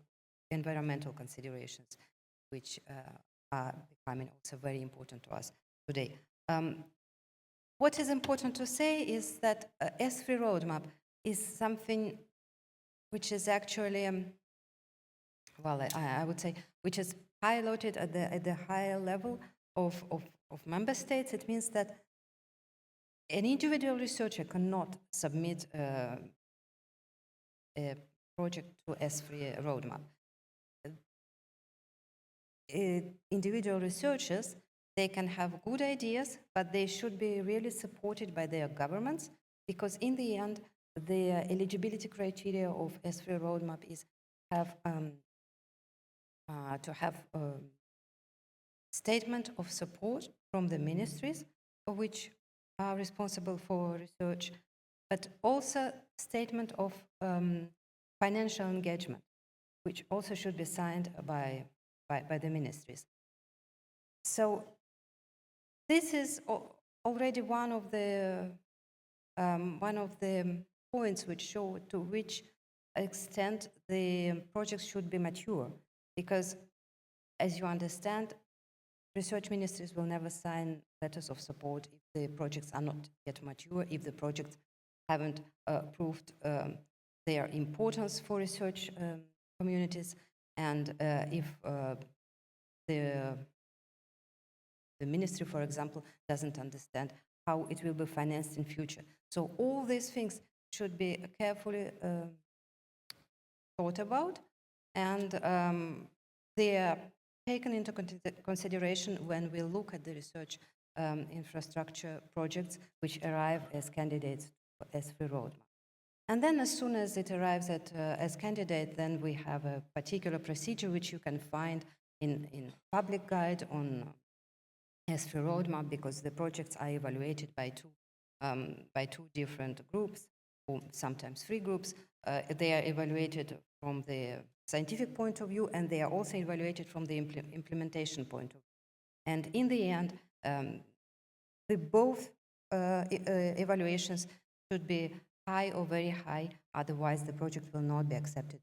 environmental considerations, which are becoming also very important to us today. What is important to say is that ESFRI roadmap is something which is actually, well, I would say, which is piloted at the higher level of member states. It means that an individual researcher cannot submit a project to ESFRI roadmap. Individual researchers, they can have good ideas, but they should be really supported by their governments, because in the end, the eligibility criteria of ESFRI roadmap is to have a statement of support from the ministries which are responsible for research, but also statement of financial engagement, which also should be signed by the ministries. So this is already one of the points which show to which extent the projects should be mature, because as you understand, research ministries will never sign letters of support if the projects are not yet mature, if the projects haven't proved their importance for research communities, and if the ministry, for example, doesn't understand how it will be financed in future. So all these things should be carefully thought about, and they are taken into consideration when we look at the research infrastructure projects which arrive as candidates for ESFRI roadmap. And then as soon as it arrives as candidate, then we have a particular procedure which you can find in public guide on ESFRI roadmap, because the projects are evaluated by two different groups, or sometimes three groups. They are evaluated from the scientific point of view, and they are also evaluated from the implementation point of view. And in the end, both evaluations should be high or very high, otherwise the project will not be accepted,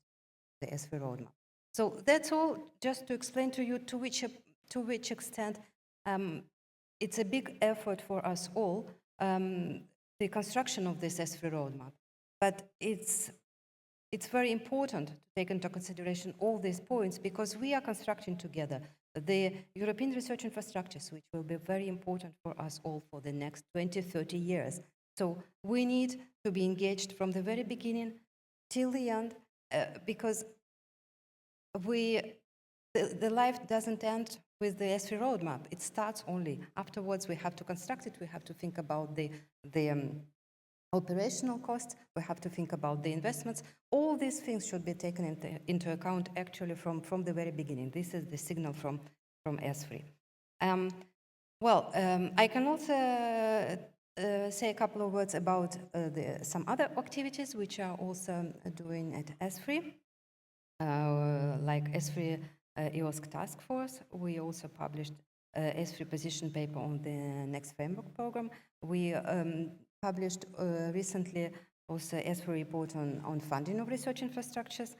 the ESFRI roadmap. So that's all, just to explain to you to which extent it's a big effort for us all, the construction of this ESFRI roadmap. But it's very important to take into consideration all these points, because we are constructing together the European research infrastructures, which will be very important for us all for the next 20, 30 years. So we need to be engaged from the very beginning till the end, because the life doesn't end with the ESFRI roadmap. It starts only. Afterwards, we have to construct it. We have to think about the operational costs. We have to think about the investments. All these things should be taken into account actually from the very beginning. This is the signal from ESFRI. I can also say a couple of words about some other activities which are also doing at ESFRI, like ESFRI EOSC task force. We also published ESFRI position paper on the next framework program. We published recently also ESFRI report on funding of research infrastructures,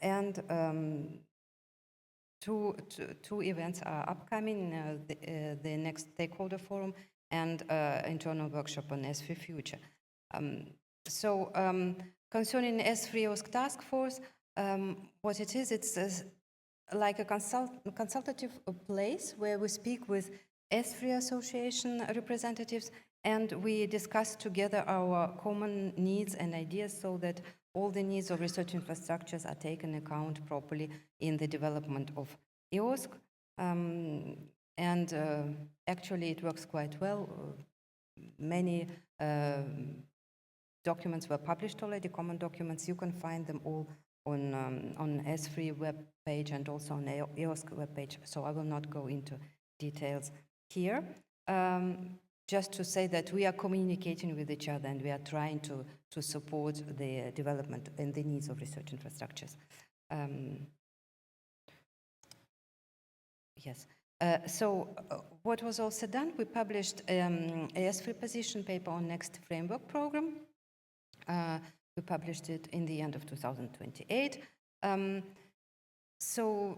and two events are upcoming, the next stakeholder forum and internal workshop on ESFRI future. Concerning ESFRI EOSC task force, what it is, it's like a consultative place where we speak with ESFRI association representatives, and we discuss together our common needs and ideas, so that all the needs of research infrastructures are taken account properly in the development of EOSC. Actually, it works quite well. Many documents were published already, common documents. You can find them all on ESFRI web page and also on EOSC web page. So I will not go into details here. Just to say that we are communicating with each other, and we are trying to support the development and the needs of research infrastructures. Yes. What was also done, we published a ESFRI position paper on next framework program. We published it in the end of 2028. So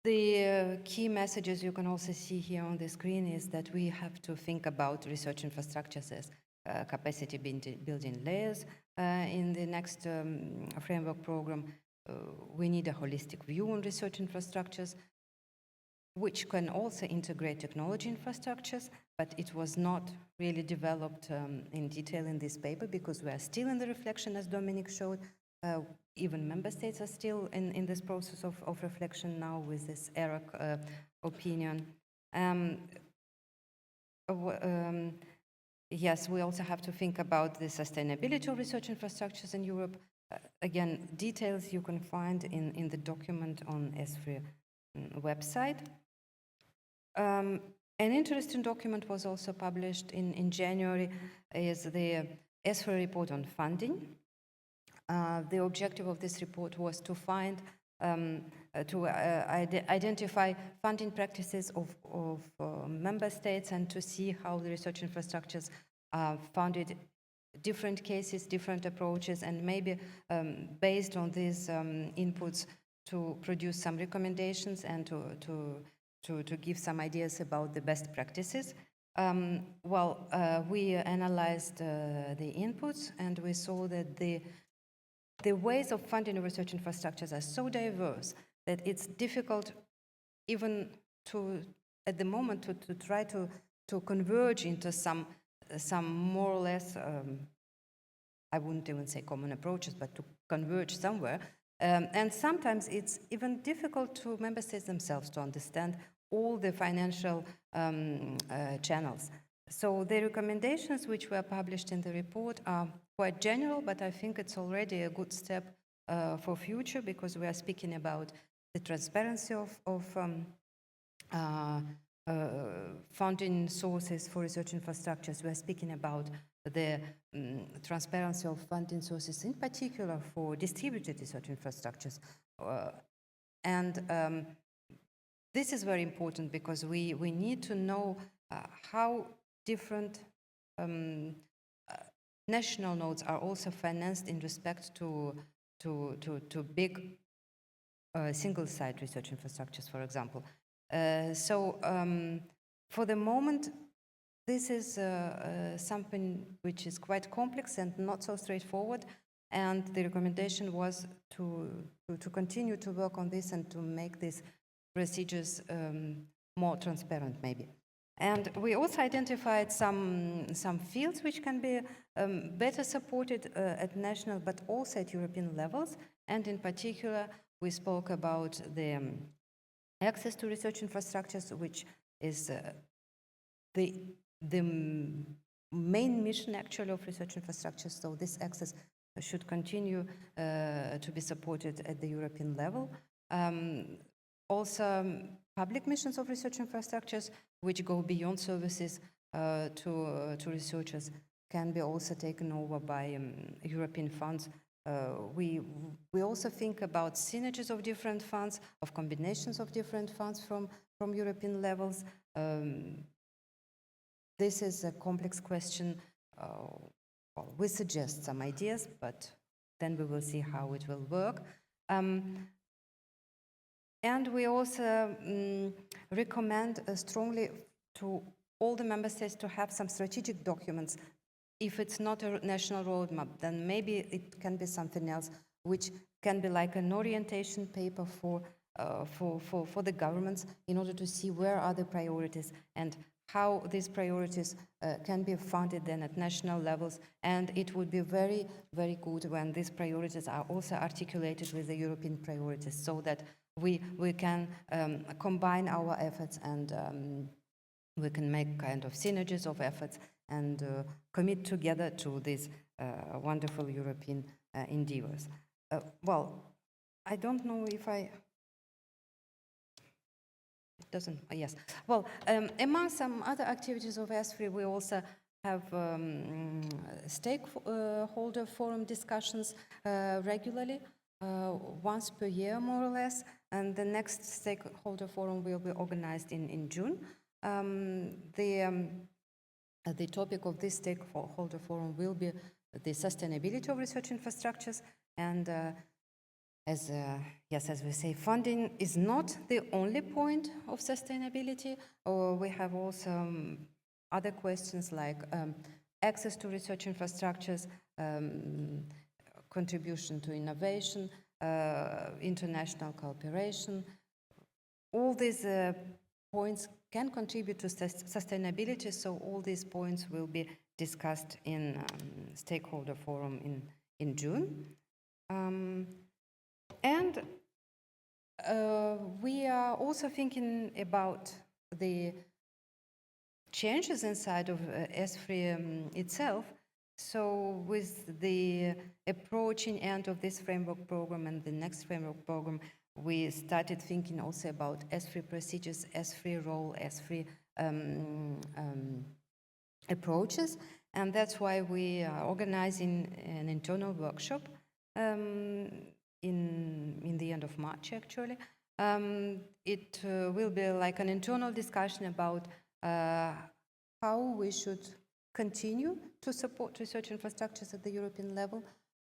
the key messages you can also see here on the screen is that we have to think about research infrastructures as capacity building layers. In the next framework program, we need a holistic view on research infrastructures, which can also integrate technology infrastructures, but it was not really developed in detail in this paper because we are still in the reflection, as Dominik showed. Even member states are still in this process of reflection now with this ERAC opinion. Yes, we also have to think about the sustainability of research infrastructures in Europe. Again, details you can find in the document on ESFRI website. An interesting document was also published in January, is the ESFRI report on funding. The objective of this report was to find, identify funding practices of member states and to see how the research infrastructures are funded, different cases, different approaches, and maybe based on these inputs to produce some recommendations and to give some ideas about the best practices. We analyzed the inputs and we saw that the ways of funding research infrastructures are so diverse that it's difficult even at the moment to try to converge into some more or less, I wouldn't even say common approaches, but to converge somewhere. And sometimes it's even difficult to member states themselves to understand all the financial channels. So the recommendations which were published in the report are quite general, but I think it's already a good step for future because we are speaking about the transparency of funding sources for research infrastructures. We are speaking about the transparency of funding sources, in particular for distributed research infrastructures. This is very important because we need to know how different national nodes are also financed in respect to big single-site research infrastructures, for example. For the moment, this is something which is quite complex and not so straightforward, and the recommendation was to continue to work on this and to make these procedures more transparent, maybe. And we also identified some fields which can be better supported at national but also at European levels. And in particular, we spoke about the access to research infrastructures, which is the main mission actually of research infrastructures. So this access should continue to be supported at the European level. Also, public missions of research infrastructures, which go beyond services to researchers, can be also taken over by European funds. We also think about synergies of different funds, of combinations of different funds from European levels. This is a complex question. We suggest some ideas, but then we will see how it will work. And we also recommend strongly to all the member states to have some strategic documents. If it's not a national roadmap, then maybe it can be something else, which can be like an orientation paper for the governments in order to see where are the priorities and how these priorities can be funded then at national levels. And it would be very, very good when these priorities are also articulated with the European priorities so that we can combine our efforts and we can make kind of synergies of efforts and commit together to these wonderful European endeavors. I don't know if I... It doesn't, yes. Among some other activities of ESFRI, we also have stakeholder forum discussions regularly, once per year, more or less, and the next stakeholder forum will be organized in June. The topic of this stakeholder forum will be the sustainability of research infrastructures, and as we say, funding is not the only point of sustainability. We have also other questions like access to research infrastructures, contribution to innovation, international cooperation. All these points can contribute to sustainability, so all these points will be discussed in stakeholder forum in June. And we are also thinking about the changes inside of ESFRI itself. So with the approaching end of this framework program and the next framework program, we started thinking also about ESFRI procedures, ESFRI role, ESFRI approaches. And that's why we are organizing an internal workshop in the end of March, actually. It will be like an internal discussion about how we should continue to support research infrastructures at the European level,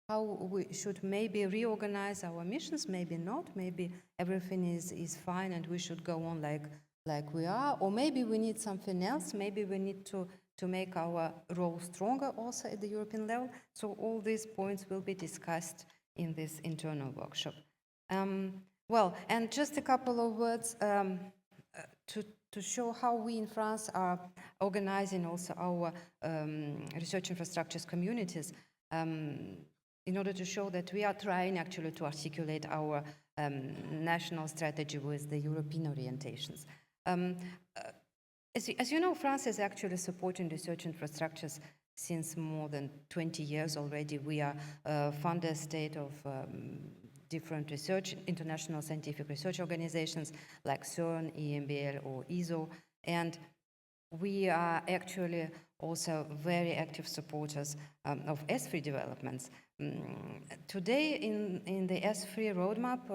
how we should maybe reorganize our missions, maybe not, maybe everything is fine and we should go on like we are, or maybe we need something else, maybe we need to make our role stronger also at the European level. So all these points will be discussed in this internal workshop. Well, and just a couple of words to show how we in France are organizing also our research infrastructures communities in order to show that we are trying actually to articulate our national strategy with the European orientations. As you know, France is actually supporting research infrastructures since more than 20 years already. We are a funder state of different research, international scientific research organizations like CERN, EMBL, or ESO, and we are actually also very active supporters of ESFRI developments. Today in the ESFRI roadmap,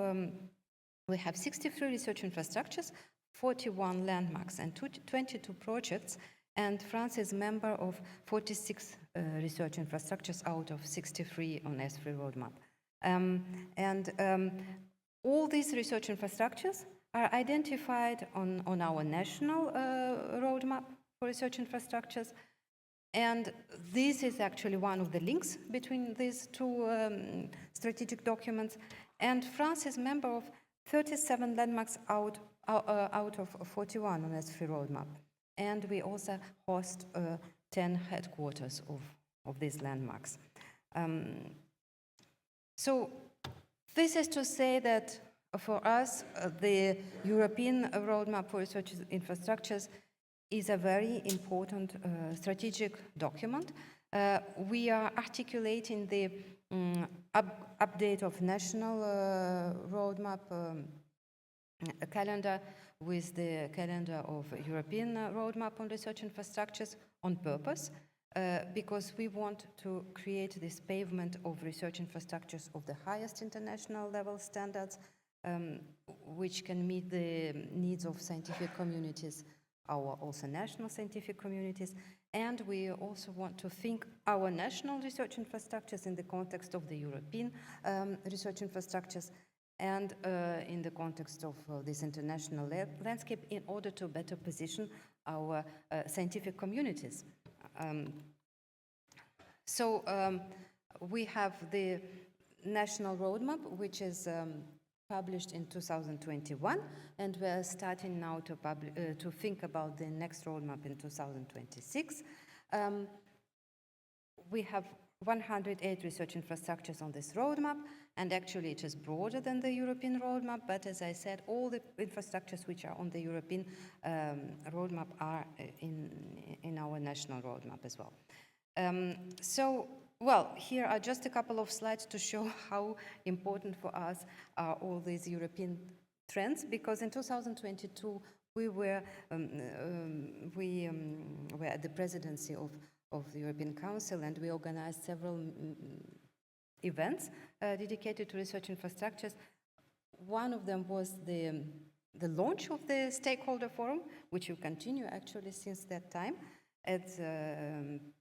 we have 63 research infrastructures, 41 landmarks, and 22 projects, and France is member of 46 research infrastructures out of 63 on ESFRI roadmap. All these research infrastructures are identified on our national roadmap for research infrastructures, and this is actually one of the links between these two strategic documents. And France is member of 37 landmarks out of 41 on ESFRI roadmap, and we also host 10 headquarters of these landmarks. So this is to say that for us, the European roadmap for research infrastructures is a very important strategic document. We are articulating the update of national roadmap calendar with the calendar of European roadmap on research infrastructures on purpose, because we want to create this pavement of research infrastructures of the highest international level standards, which can meet the needs of scientific communities, our also national scientific communities, and we also want to think our national research infrastructures in the context of the European research infrastructures and in the context of this international landscape in order to better position our scientific communities. We have the national roadmap, which is published in 2021, and we're starting now to think about the next roadmap in 2026. We have 108 research infrastructures on this roadmap, and actually it is broader than the European roadmap, but as I said, all the infrastructures which are on the European roadmap are in our national roadmap as well. Well, here are just a couple of slides to show how important for us are all these European trends, because in 2022 we were at the presidency of the European Council, and we organized several events dedicated to research infrastructures. One of them was the launch of the stakeholder forum, which will continue actually since that time at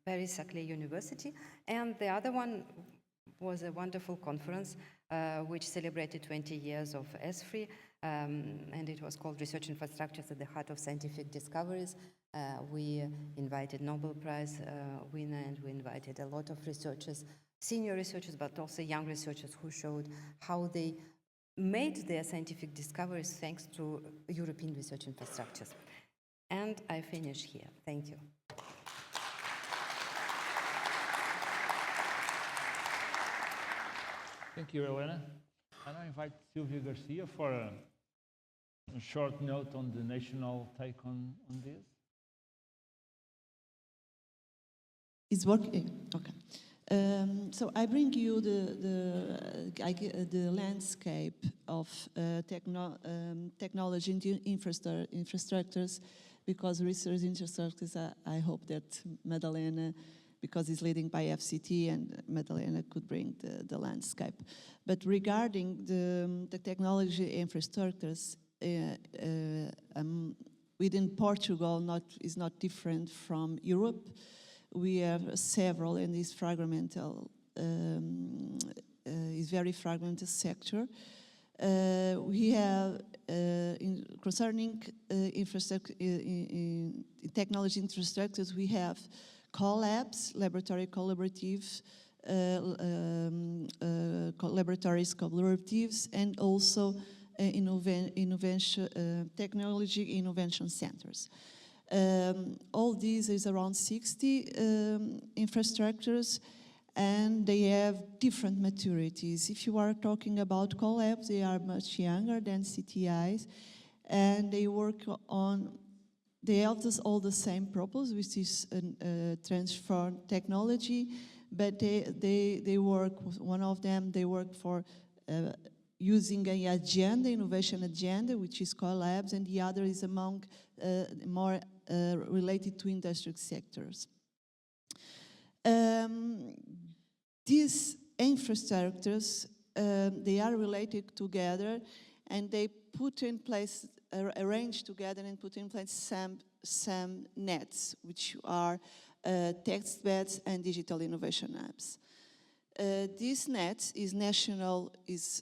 Paris-Saclay University, and the other one was a wonderful conference which celebrated 20 years of ESFRI, and it was called Research Infrastructures at the Heart of Scientific Discoveries. We invited Nobel Prize winner, and we invited a lot of researchers, senior researchers, but also young researchers who showed how they made their scientific discoveries thanks to European research infrastructures. And I finish here. Thank you. Thank you, Elena. And I invite Silvia Garcia for a short note on the national take on this. Is working? Okay. So I bring you the landscape of technology and infrastructures, because research infrastructures, I hope that Madalena, because it's leading by FCT, and Madalena could bring the landscape. But regarding the technology infrastructures, within Portugal is not different from Europe. We have several, and this fragmental is very fragmented sector. We have concerning infrastructure in technology infrastructures, we have co-labs, laboratory collaboratives, laboratories collaboratives, and also innovation technology innovation centers. All these is around 60 infrastructures, and they have different maturities. If you are talking about co-labs, they are much younger than CTIs, and they work on, they have all the same purpose, which is transfer technology, but they work, one of them, they work for using an agenda, innovation agenda, which is co-labs, and the other is among more related to industrial sectors. These infrastructures, they are related together, and they put in place, arrange together and put in place some nets, which are text beds and digital innovation apps. These nets is national,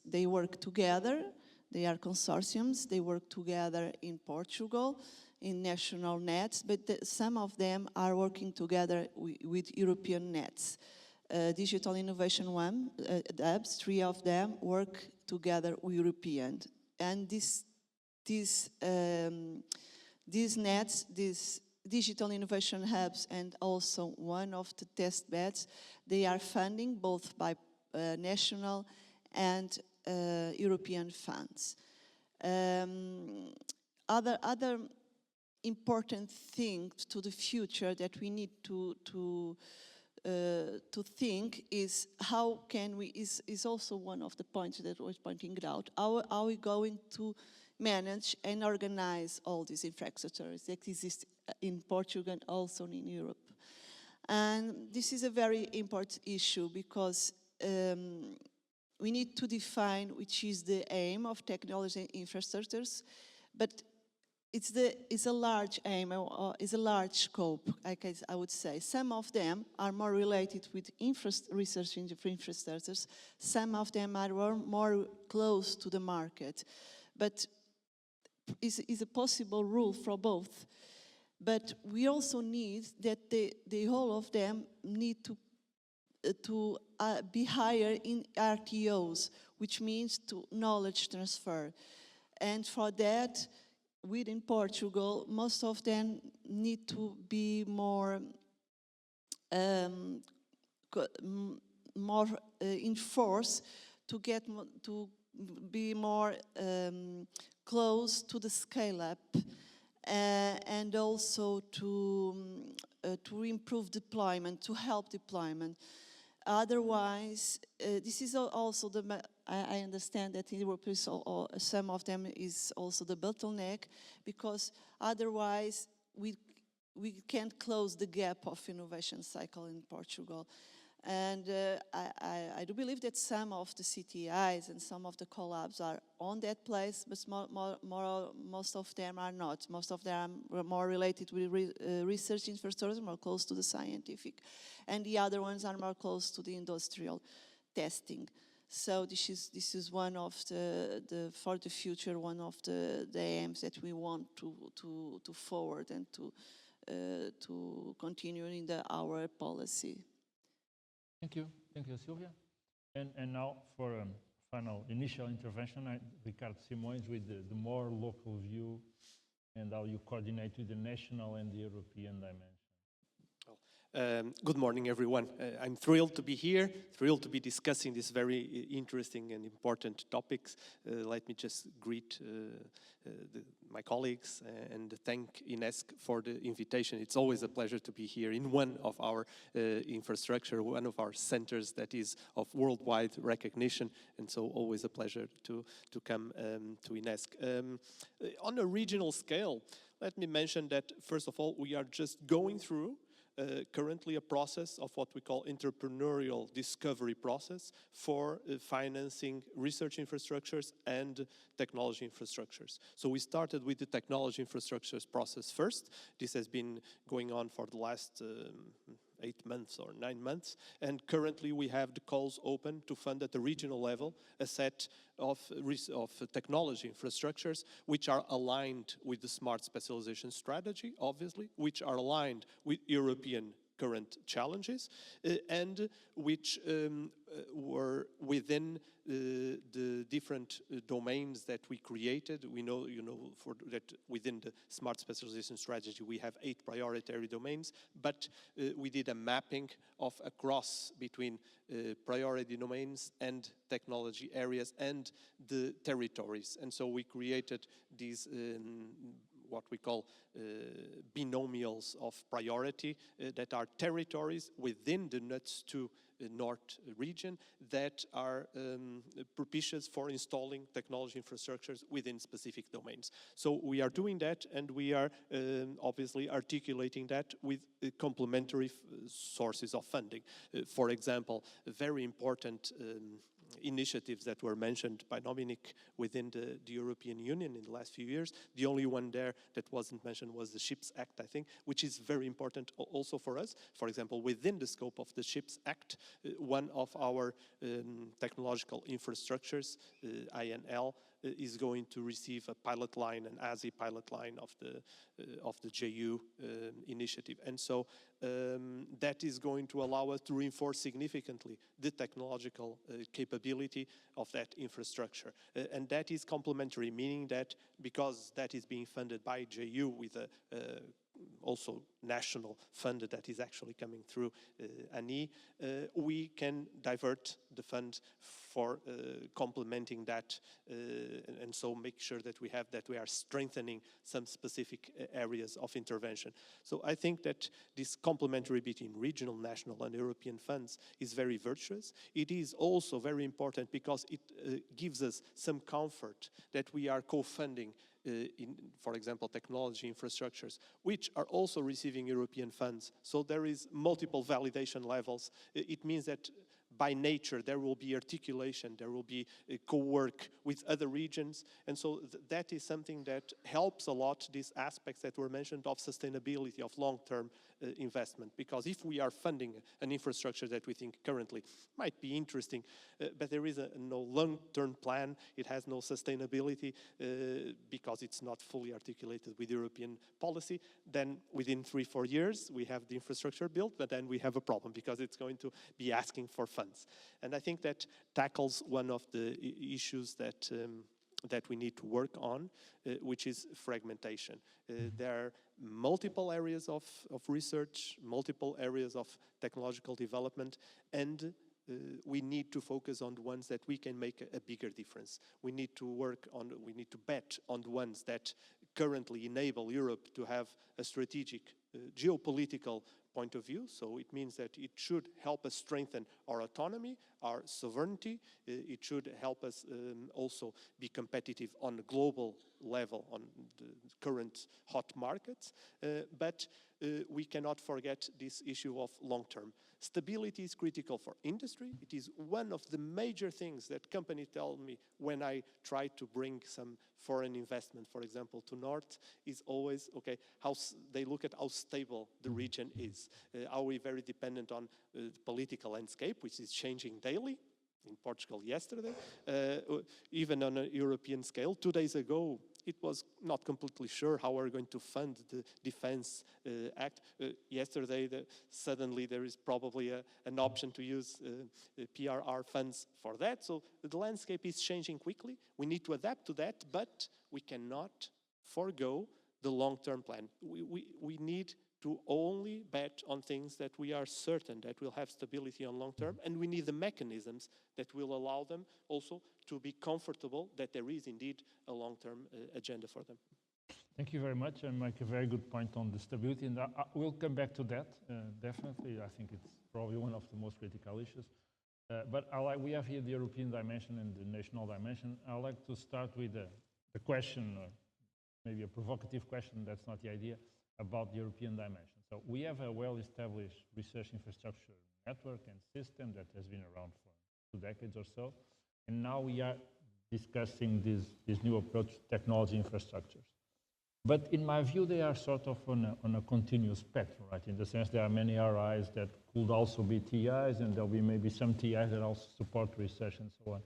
they work together, they are consortiums, they work together in Portugal, in national nets, but some of them are working together with European nets. Digital Innovation One, apps, 3 of them work together with European. And these nets, these digital innovation hubs, and also one of the test beds, they are funding both by national and European funds. Other important things to the future that we need to think is how can we, is also one of the points that was pointing out, how are we going to manage and organize all these infrastructures that exist in Portugal and also in Europe. And this is a very important issue because we need to define which is the aim of technology infrastructures, but it's a large aim, or is a large scope, I would say. Some of them are more related with research into infrastructures. Some of them are more close to the market. But is a possible rule for both. But we also need that the whole of them need to be higher in RTOs, which means to knowledge transfer. And for that, within Portugal, most of them need to be more enforced to get to be more close to the scale-up, and also to improve deployment, to help deployment. Otherwise, this is also I understand that in Europe is some of them is also the bottleneck, because otherwise we can't close the gap of innovation cycle in Portugal. And I do believe that some of the CTIs and some of the collabs are on that place, but most of them are not. Most of them are more related with research infrastructure, more close to the scientific. And the other ones are more close to the industrial testing. So this is one of the for the future, one of the aims that we want to forward and to continue in our policy. Thank you, Sylvia. And now for final initial intervention, Ricardo Simões with the more local view and how you coordinate with the national and the European dimension. Good morning, everyone. I'm thrilled to be here, thrilled to be discussing these very interesting and important topics. Let me just greet my colleagues and thank INESC for the invitation. It's always a pleasure to be here in one of our infrastructure, one of our centers that is of worldwide recognition, and so always a pleasure to come to INESC. On a regional scale, let me mention that, first of all, we are just going through currently a process of what we call entrepreneurial discovery process for financing research infrastructures and technology infrastructures. So we started with the technology infrastructures process first. This has been going on for the last 8 months or 9 months, and currently we have the calls open to fund at the regional level a set of technology infrastructures which are aligned with the smart specialization strategy, obviously, which are aligned with European current challenges, and which were within the different domains that we created. We know, that within the smart specialization strategy, we have 8 priority domains, but we did a mapping of across between priority domains and technology areas and the territories. And so we created these what we call binomials of priority that are territories within the NUTS2 North region that are propitious for installing technology infrastructures within specific domains. So we are doing that, and we are obviously articulating that with complementary sources of funding. For example, very important initiatives that were mentioned by Dominik within the European Union in the last few years. The only one there that wasn't mentioned was the Ships Act, I think, which is very important also for us. For example, within the scope of the Ships Act, one of our technological infrastructures, INL, is going to receive a pilot line, an ASI pilot line of the JU initiative. And so that is going to allow us to reinforce significantly the technological capability of that infrastructure. And that is complementary, meaning that because that is being funded by JU with a also national fund that is actually coming through ANI, we can divert the fund for complementing that, and so make sure that we are strengthening some specific areas of intervention. So I think that this complementary between regional, national, and European funds is very virtuous. It is also very important because it gives us some comfort that we are co-funding for example, technology infrastructures, which are also receiving European funds. So there is multiple validation levels. It means that by nature there will be articulation, there will be co-work with other regions, and so that is something that helps a lot, these aspects that were mentioned of sustainability, of long-term investment. Because if we are funding an infrastructure that we think currently might be interesting, but there is no long-term plan, it has no sustainability because it's not fully articulated with European policy, then within 3-4 years we have the infrastructure built, but then we have a problem because it's going to be asking for funds. And I think that tackles one of the issues that that we need to work on, which is fragmentation. There are multiple areas of research, multiple areas of technological development, and we need to focus on the ones that we can make a bigger difference. We need to bet on the ones that currently enable Europe to have a strategic geopolitical point of view. So it means that it should help us strengthen our autonomy, our sovereignty. It should help us also be competitive on a global level on the current hot markets. But we cannot forget this issue of long-term. Stability is critical for industry. It is one of the major things that companies tell me when I try to bring some foreign investment, for example, to North, is always, okay, they look at how stable the region is. Are we very dependent on the political landscape, which is changing daily? in Portugal yesterday, even on a European scale. 2 days ago, it was not completely sure how we're going to fund the Defense Act. Yesterday, suddenly there is probably an option to use PRR funds for that. So the landscape is changing quickly. We need to adapt to that, but we cannot forego the long-term plan. We need to only bet on things that we are certain that will have stability on long term, and we need the mechanisms that will allow them also to be comfortable that there is indeed a long-term agenda for them. Thank you very much, and make a very good point on the stability, and we'll come back to that, definitely. I think it's probably one of the most critical issues. But we have here the European dimension and the national dimension. I'd like to start with a question, or maybe a provocative question, that's not the idea, about the European dimension. So we have a well-established research infrastructure network and system that has been around for 2 decades or so, and now we are discussing this new approach to technology infrastructures. But in my view, they are sort of on a continuous spectrum, right? In the sense there are many RIs that could also be TIs, and there'll be maybe some TIs that also support research and so on.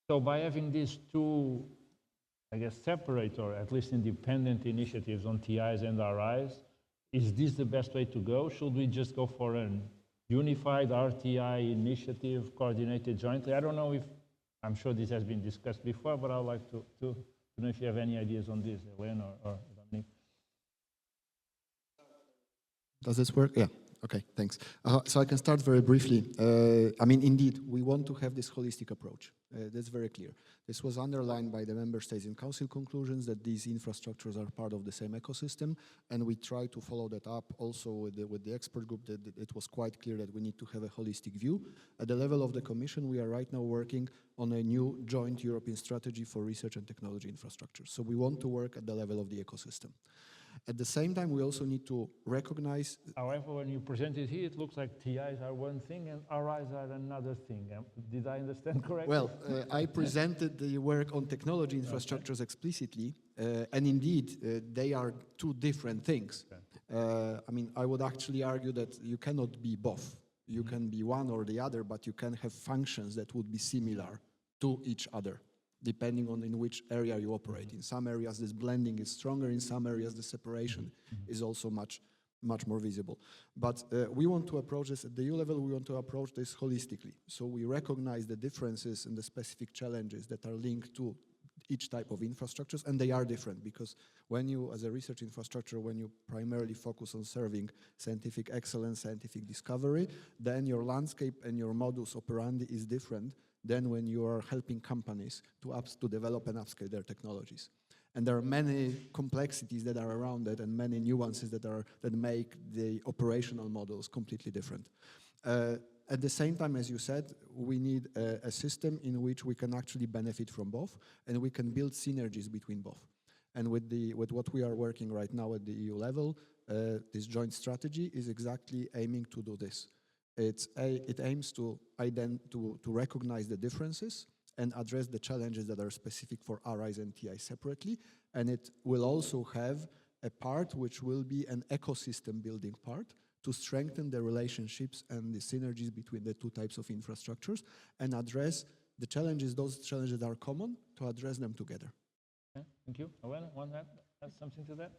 So by having these two, I guess, separate or at least independent initiatives on TIs and RIs, is this the best way to go? Should we just go for an unified RTI initiative coordinated jointly? I don't know if, I'm sure this has been discussed before, but I'd like to know if you have any ideas on this, Elena or Dominik. Does this work? Yeah. Okay, thanks. So I can start very briefly. I mean, indeed, we want to have this holistic approach. That's very clear. This was underlined by the member states in council conclusions that these infrastructures are part of the same ecosystem, and we try to follow that up also with the expert group. That it was quite clear that we need to have a holistic view. At the level of the Commission, we are right now working on a new joint European strategy for research and technology infrastructure. So we want to work at the level of the ecosystem. At the same time, we also need to recognize... However, when you present it here, it looks like TIs are one thing and RIs are another thing. Did I understand correctly? Well, I presented the work on technology infrastructures explicitly, and indeed, they are two different things. Okay. I mean, I would actually argue that you cannot be both. You can be one or the other, but you can have functions that would be similar to each other, depending on in which area you operate. In some areas, this blending is stronger. In some areas, the separation is also much more visible. But we want to approach this at the EU level. We want to approach this holistically. So we recognize the differences and the specific challenges that are linked to each type of infrastructures, and they are different because when you, as a research infrastructure, when you primarily focus on serving scientific excellence, scientific discovery, then your landscape and your modus operandi is different than when you are helping companies to develop and upscale their technologies. And there are many complexities that are around it and many nuances that make the operational models completely different. At the same time, as you said, we need a system in which we can actually benefit from both, and we can build synergies between both. And with what we are working right now at the EU level, this joint strategy is exactly aiming to do this. It aims to recognize the differences and address the challenges that are specific for RIs and TIs separately. And it will also have a part which will be an ecosystem building part to strengthen the relationships and the synergies between the two types of infrastructures and address the challenges, those challenges that are common, to address them together. Okay, thank you. Elena, want to add something to that?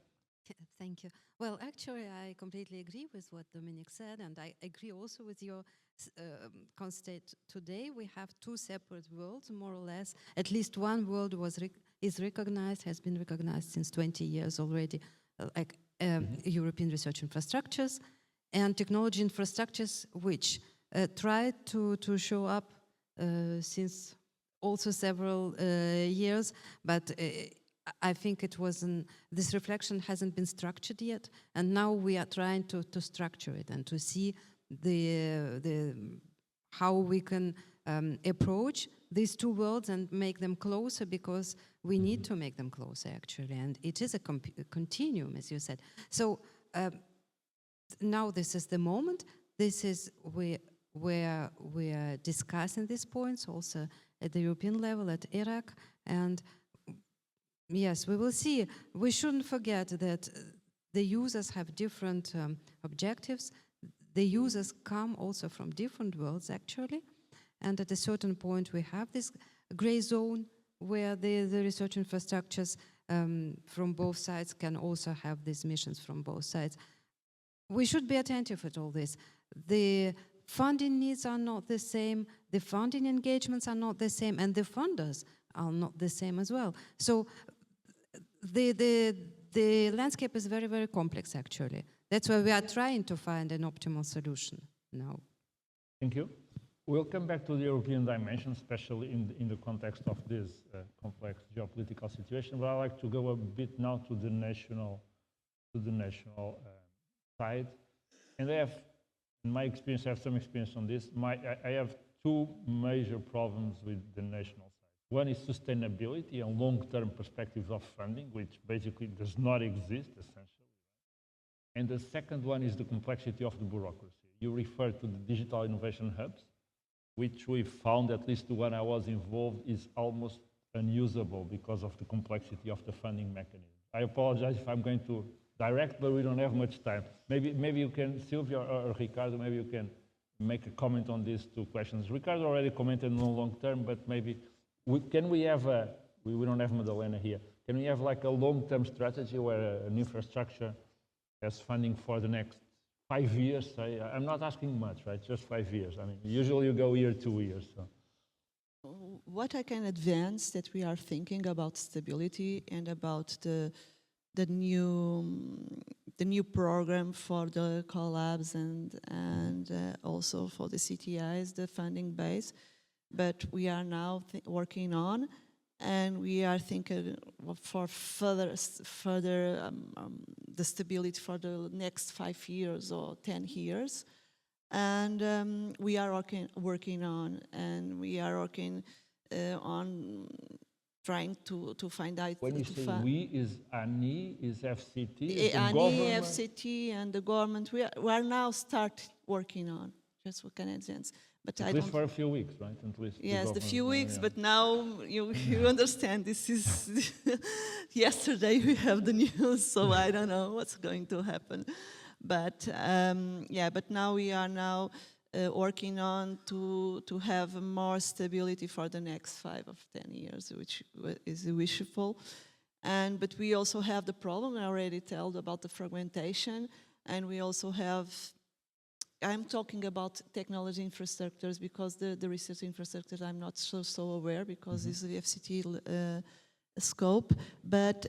Thank you. Well, actually, I completely agree with what Dominik said, and I agree also with your constate today. We have two separate worlds, more or less. At least one world is recognized, has been recognized since 20 years already, like European research infrastructures and technology infrastructures, which try to show up since also several years, but I think it wasn't, this reflection hasn't been structured yet, and now we are trying to structure it and to see how we can approach these two worlds and make them closer, because we need to make them closer actually, and it is a continuum, as you said. So now this is the moment. This is where we are discussing these points also at the European level, at ERAC, and yes, we will see. We shouldn't forget that the users have different objectives. The users come also from different worlds, actually. and at a certain point we have this gray zone where the research infrastructures from both sides can also have these missions from both sides. We should be attentive at all this. The funding needs are not the same, the funding engagements are not the same, and the funders are not the same as well. So the landscape is very, very complex, actually. That's why we are trying to find an optimal solution now. Thank you. We'll come back to the European dimension, especially in the context of this complex geopolitical situation. But I'd like to go a bit now to the national side. And I have, in my experience, I have some experience on this. I have two major problems with the national side. One is sustainability and long-term perspectives of funding, which basically does not exist, essentially. And the second one is the complexity of the bureaucracy. You refer to the digital innovation hubs, which we found, at least the one I was involved, is almost unusable because of the complexity of the funding mechanism. I apologize if I'm going to direct, but we don't have much time. Maybe you can, Silvia or Ricardo, maybe you can make a comment on these two questions. Ricardo already commented on long term, but maybe can we have we don't have Madalena here. Can we have like a long-term strategy where an infrastructure has funding for the next 5 years? I'm not asking much, right? Just 5 years. I mean, usually you go year, 2 years. So. What I can advance that we are thinking about stability and about the new program for the collabs and also for the CTIs, the funding base. But we are now working on, and we are thinking for further the stability for the next 5 years or 10 years. And we are working on, and we are working on trying to find out. When you say we, is ANI, is FCT, is the ANI, government? FCT, and the government. We are now start working on. Just what can I advance? But at least for a few weeks, right? At least. Yes, the few weeks, but now you understand this is yesterday we have the news, so I don't know what's going to happen. But yeah, but now we are now working on to have more stability for the next 5 or 10 years, which is wishful. But we also have the problem I already told about the fragmentation, and we also have. I'm talking about technology infrastructures because the research infrastructures I'm not so aware because it's the FCT scope. But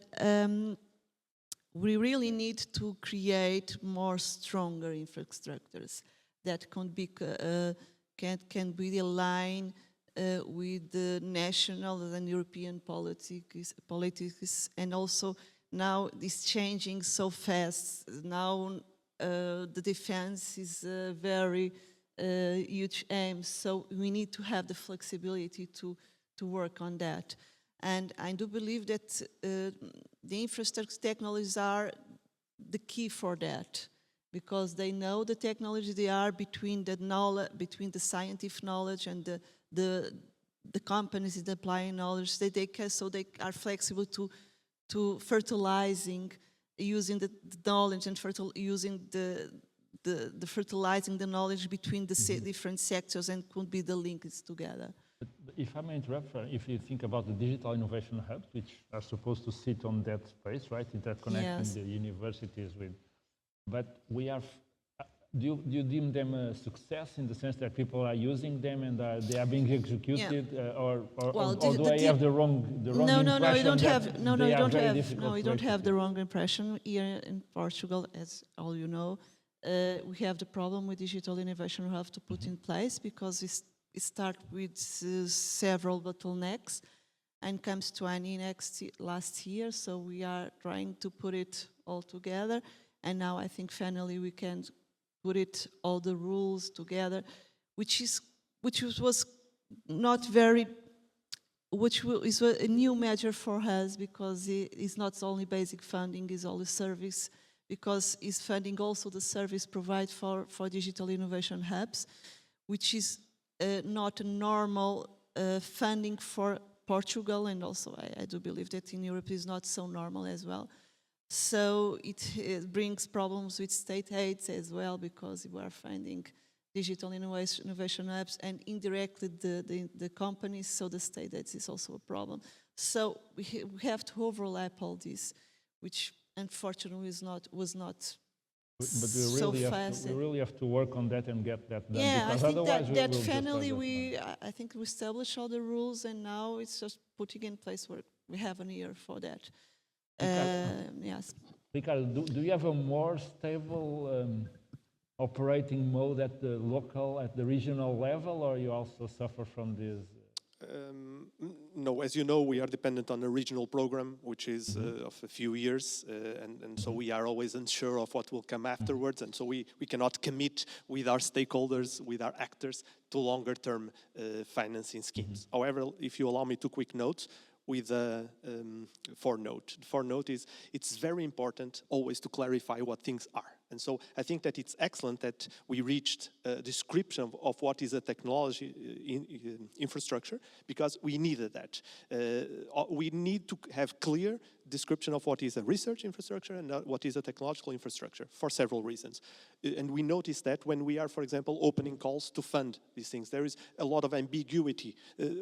we really need to create more stronger infrastructures that can be aligned with the national and European politics, and also now it's changing so fast. Now. The defense is a very huge aim, so we need to have the flexibility to work on that. And I do believe that the infrastructure technologies are the key for that, because they know the technology. They are between the knowledge, between the scientific knowledge and the companies that apply knowledge. So they are flexible to fertilizing. Using the knowledge and using the fertilizing the knowledge between the different sectors, and could be the links together. But if I may interrupt, if you think about the digital innovation hubs, which are supposed to sit on that space, right, interconnecting the universities with, but we are. Do you deem them a success in the sense that people are using them and they are being executed, or do I have the wrong impression? No, you don't have. No, you don't have the wrong impression. Here in Portugal, as all you know, we have the problem with digital innovation hub to put in place because it starts with several bottlenecks and comes to an INESC last year. So we are trying to put it all together, and now I think finally we can put all the rules together, which was not very, which is a new measure for us because it's not only basic funding, it's all the service, because it's funding also the service provided for digital innovation hubs, which is not a normal funding for Portugal, and also I do believe that in Europe is not so normal as well. So it brings problems with state aids as well, because we are finding digital innovation hubs, and indirectly the companies, so the state aid is also a problem. So we have to overlap all this, which unfortunately was not But so fast. we really have to work on that and get that done. Yeah, I because think otherwise that we'll just finally like that. I think we established all the rules, and now it's just putting in place work. We have a year for that. Yes. Ricardo, do you have a more stable operating mode at the local, at the regional level, or you also suffer from this? No, as you know, we are dependent on a regional program, which is of a few years, and so we are always unsure of what will come afterwards, and so we cannot commit with our stakeholders, with our actors, to longer-term financing schemes. However, if you allow me 2 quick notes, with a footnote. The footnote is, it's very important always to clarify what things are. And so I think that it's excellent that we reached a description of what is a technology infrastructure, because we needed that. We need to have clear description of what is a research infrastructure and what is a technological infrastructure for several reasons. And we notice that when we are, for example, opening calls to fund these things, there is a lot of ambiguity.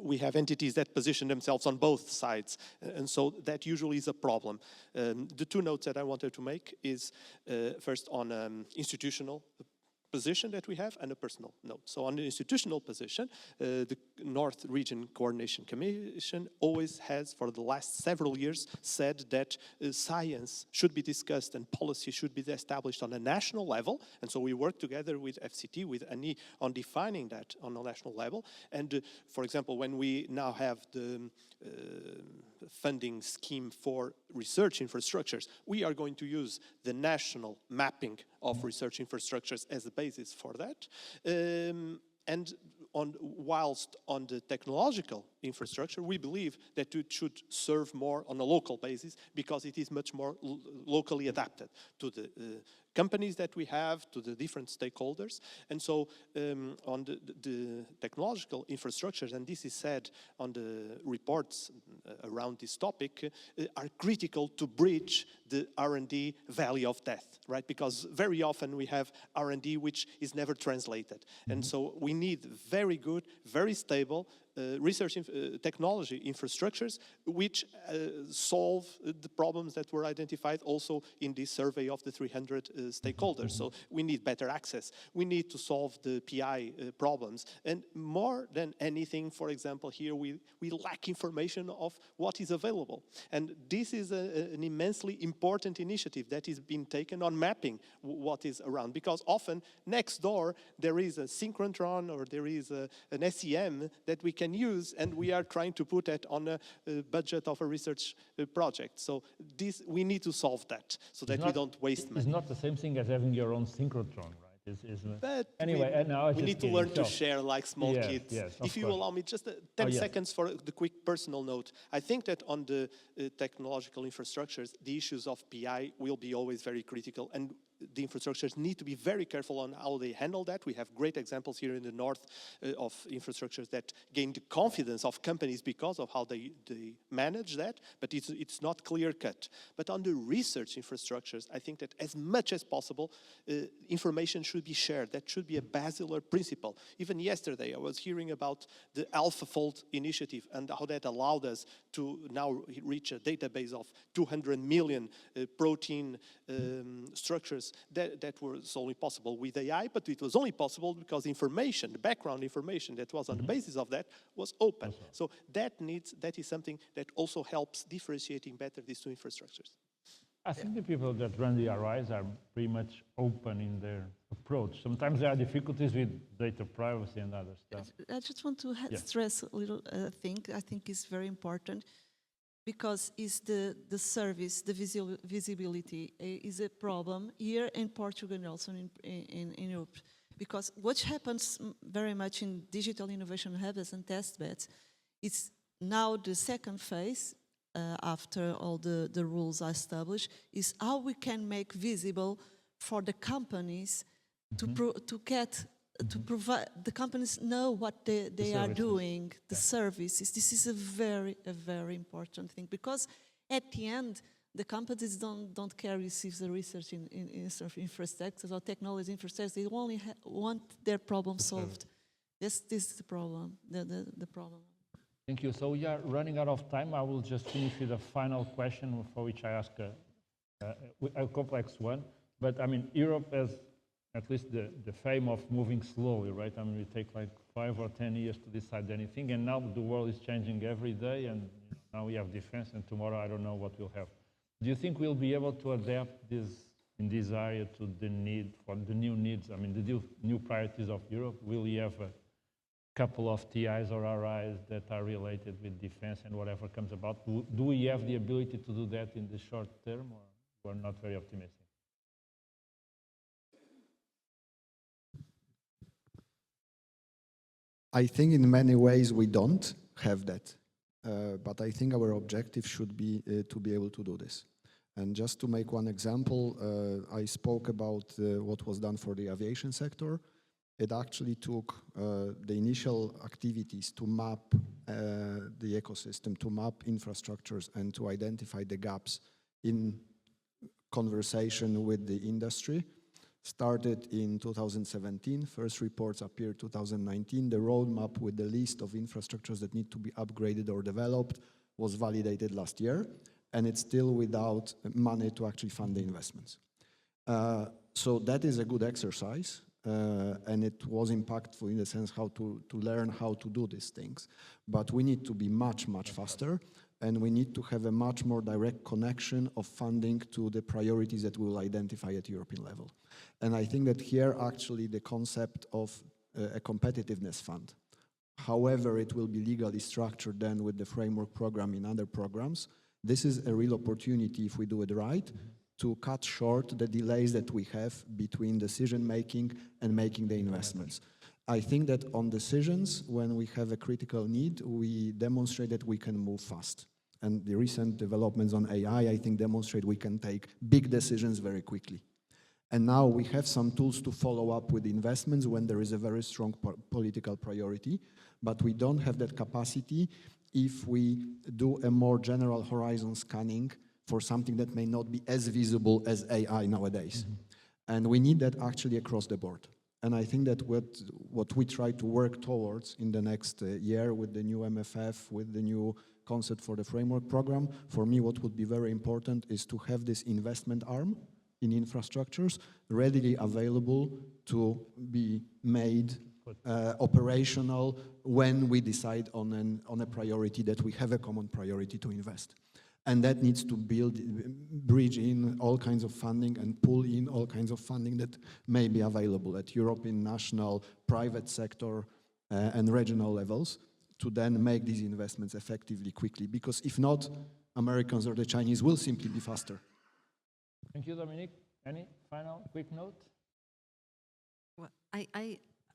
We have entities that position themselves on both sides, and so that usually is a problem. The 2 notes that I wanted to make is first on institutional position that we have and a personal note. So on the institutional position, the North Region Coordination Commission always has, for the last several years, said that science should be discussed and policy should be established on a national level. And so we work together with FCT, with ANI, on defining that on a national level. And for example, when we now have the funding scheme for research infrastructures, we are going to use the national mapping of research infrastructures as a basis for that. And whilst on the technological infrastructure, we believe that it should serve more on a local basis, because it is much more locally adapted to the companies that we have, to the different stakeholders. And so on the technological infrastructures, and this is said on the reports around this topic, are critical to bridge the R&D valley of death, right? Because very often we have R&D which is never translated. And so we need very good, very stable research technology infrastructures which solve the problems that were identified also in this survey of the 300 stakeholders. So we need better access. We need to solve the PI problems. And more than anything, for example, here we lack information of what is available. And this is an immensely important initiative that is being taken on mapping what is around. Because often next door there is a synchrotron or there is an SEM that we can use, and we are trying to put that on a budget of a research project. So this, we need to solve that so that we don't waste money. It's not the same thing as having your own synchrotron, right? But anyway, we need to learn to share like small kids. Yes, if you allow me just 10 seconds for the quick personal note. I think that on the technological infrastructures, the issues of PI will be always very critical, and the infrastructures need to be very careful on how they handle that. We have great examples here in the north of infrastructures that gained the confidence of companies because of how they manage that, but it's not clear-cut. But on the research infrastructures, I think that as much as possible, information should be shared. That should be a basilar principle. Even yesterday, I was hearing about the AlphaFold initiative and how that allowed us to now reach a database of 200 million protein structures that was only possible with AI, but it was only possible because information, the background information that was on the basis of that was open. So that is something that also helps differentiating better these 2 infrastructures. I think the people that run the RIs are pretty much open in their approach. Sometimes there are difficulties with data privacy and other stuff. I just want to stress a little thing I think is very important, because is the service, the visibility is a problem here in Portugal and also in Europe. Because what happens very much in digital innovation hubs and test beds, it's now the second phase, after all the rules are established, is how we can make visible for the companies to provide, the companies know what they are doing, the services. This is a very important thing, because at the end, the companies don't care receive the research in sort of infrastructures or technology infrastructures. They only want their problem solved. This is the problem. The problem. Thank you. So we are running out of time. I will just finish with a final question for which I ask a complex one. But I mean, Europe has at least the fame of moving slowly, right? I mean, we take like 5 or 10 years to decide anything, and now the world is changing every day, and now we have defense, and tomorrow I don't know what we'll have. Do you think we'll be able to adapt in this area to the need for the new needs? I mean, the new priorities of Europe? Will we have a couple of TIs or RIs that are related with defense and whatever comes about? Do we have the ability to do that in the short term, or we're not very optimistic? I think in many ways we don't have that, but I think our objective should be to be able to do this. And just to make one example, I spoke about what was done for the aviation sector. It actually took the initial activities to map the ecosystem, to map infrastructures, and to identify the gaps in conversation with the industry. Started in 2017, first reports appeared 2019. The roadmap with the list of infrastructures that need to be upgraded or developed was validated last year, and it's still without money to actually fund the investments. So that is a good exercise, and it was impactful in the sense how to learn how to do these things. But we need to be much, much faster, and we need to have a much more direct connection of funding to the priorities that we will identify at European level. And I think that here actually the concept of a competitiveness fund, however it will be legally structured then with the framework program in other programs, this is a real opportunity if we do it right to cut short the delays that we have between decision making and making the investments. I think that on decisions, when we have a critical need, we demonstrate that we can move fast. And the recent developments on AI, I think, demonstrate we can take big decisions very quickly. And now we have some tools to follow up with investments when there is a very strong political priority, but we don't have that capacity if we do a more general horizon scanning for something that may not be as visible as AI nowadays. And we need that actually across the board. And I think that what we try to work towards in the next year with the new MFF, with the new concept for the framework program, for me what would be very important is to have this investment arm in infrastructures readily available to be made operational when we decide on a priority that we have a common priority to invest. And that needs to bridge in all kinds of funding and pull in all kinds of funding that may be available at European, national, private sector, and regional levels to then make these investments effectively, quickly. Because if not, Americans or the Chinese will simply be faster. Thank you, Dominik. Any final quick note? Well,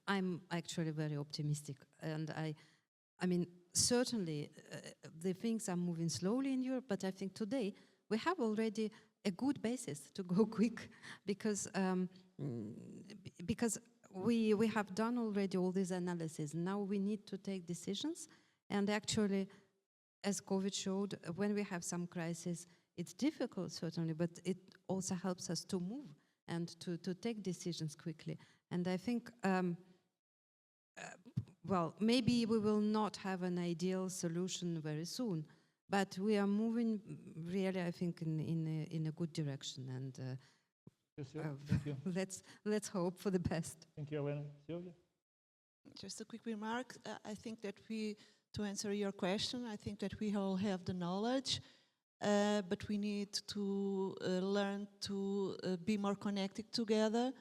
I'm actually very optimistic, and I mean, certainly the things are moving slowly in Europe, but I think today we have already a good basis to go quick because we have done already all this analysis. Now we need to take decisions, and actually, as COVID showed, when we have some crisis, it's difficult certainly, but it also helps us to move and to take decisions quickly. And I think well, maybe we will not have an ideal solution very soon, but we are moving really, I think, in a good direction. And Thank you. let's hope for the best. Thank you, Elena. Silvia? Just a quick remark. I think that to answer your question, I think that we all have the knowledge, but we need to learn to be more connected together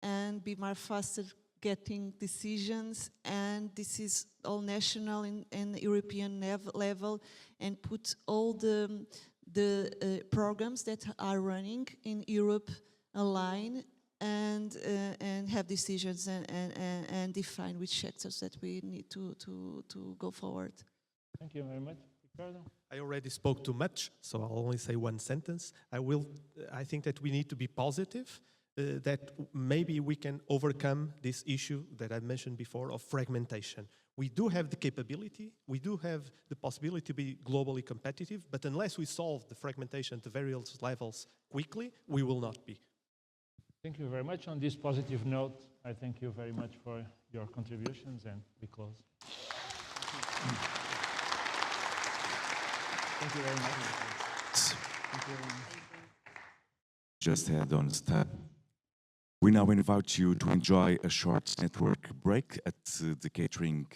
and be more faster getting decisions, and this is all national and European level, and put all the programs that are running in Europe align and have decisions and define which sectors that we need to go forward. Thank you very much. Ricardo? I already spoke too much, so I'll only say one sentence. I think that we need to be positive. that maybe we can overcome this issue that I mentioned before of fragmentation. We do have the capability, we do have the possibility to be globally competitive, but unless we solve the fragmentation at the various levels quickly, we will not be. Thank you very much. On this positive note, I thank you very much for your contributions, and we close. Thank you very much. Thank you very much. Just head on step. We now invite you to enjoy a short network break at the catering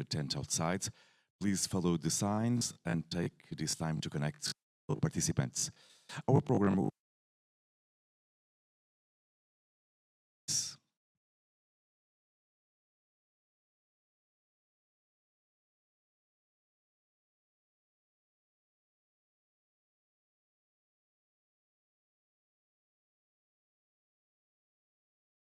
tent outside. Please follow the signs and take this time to connect with participants. Our program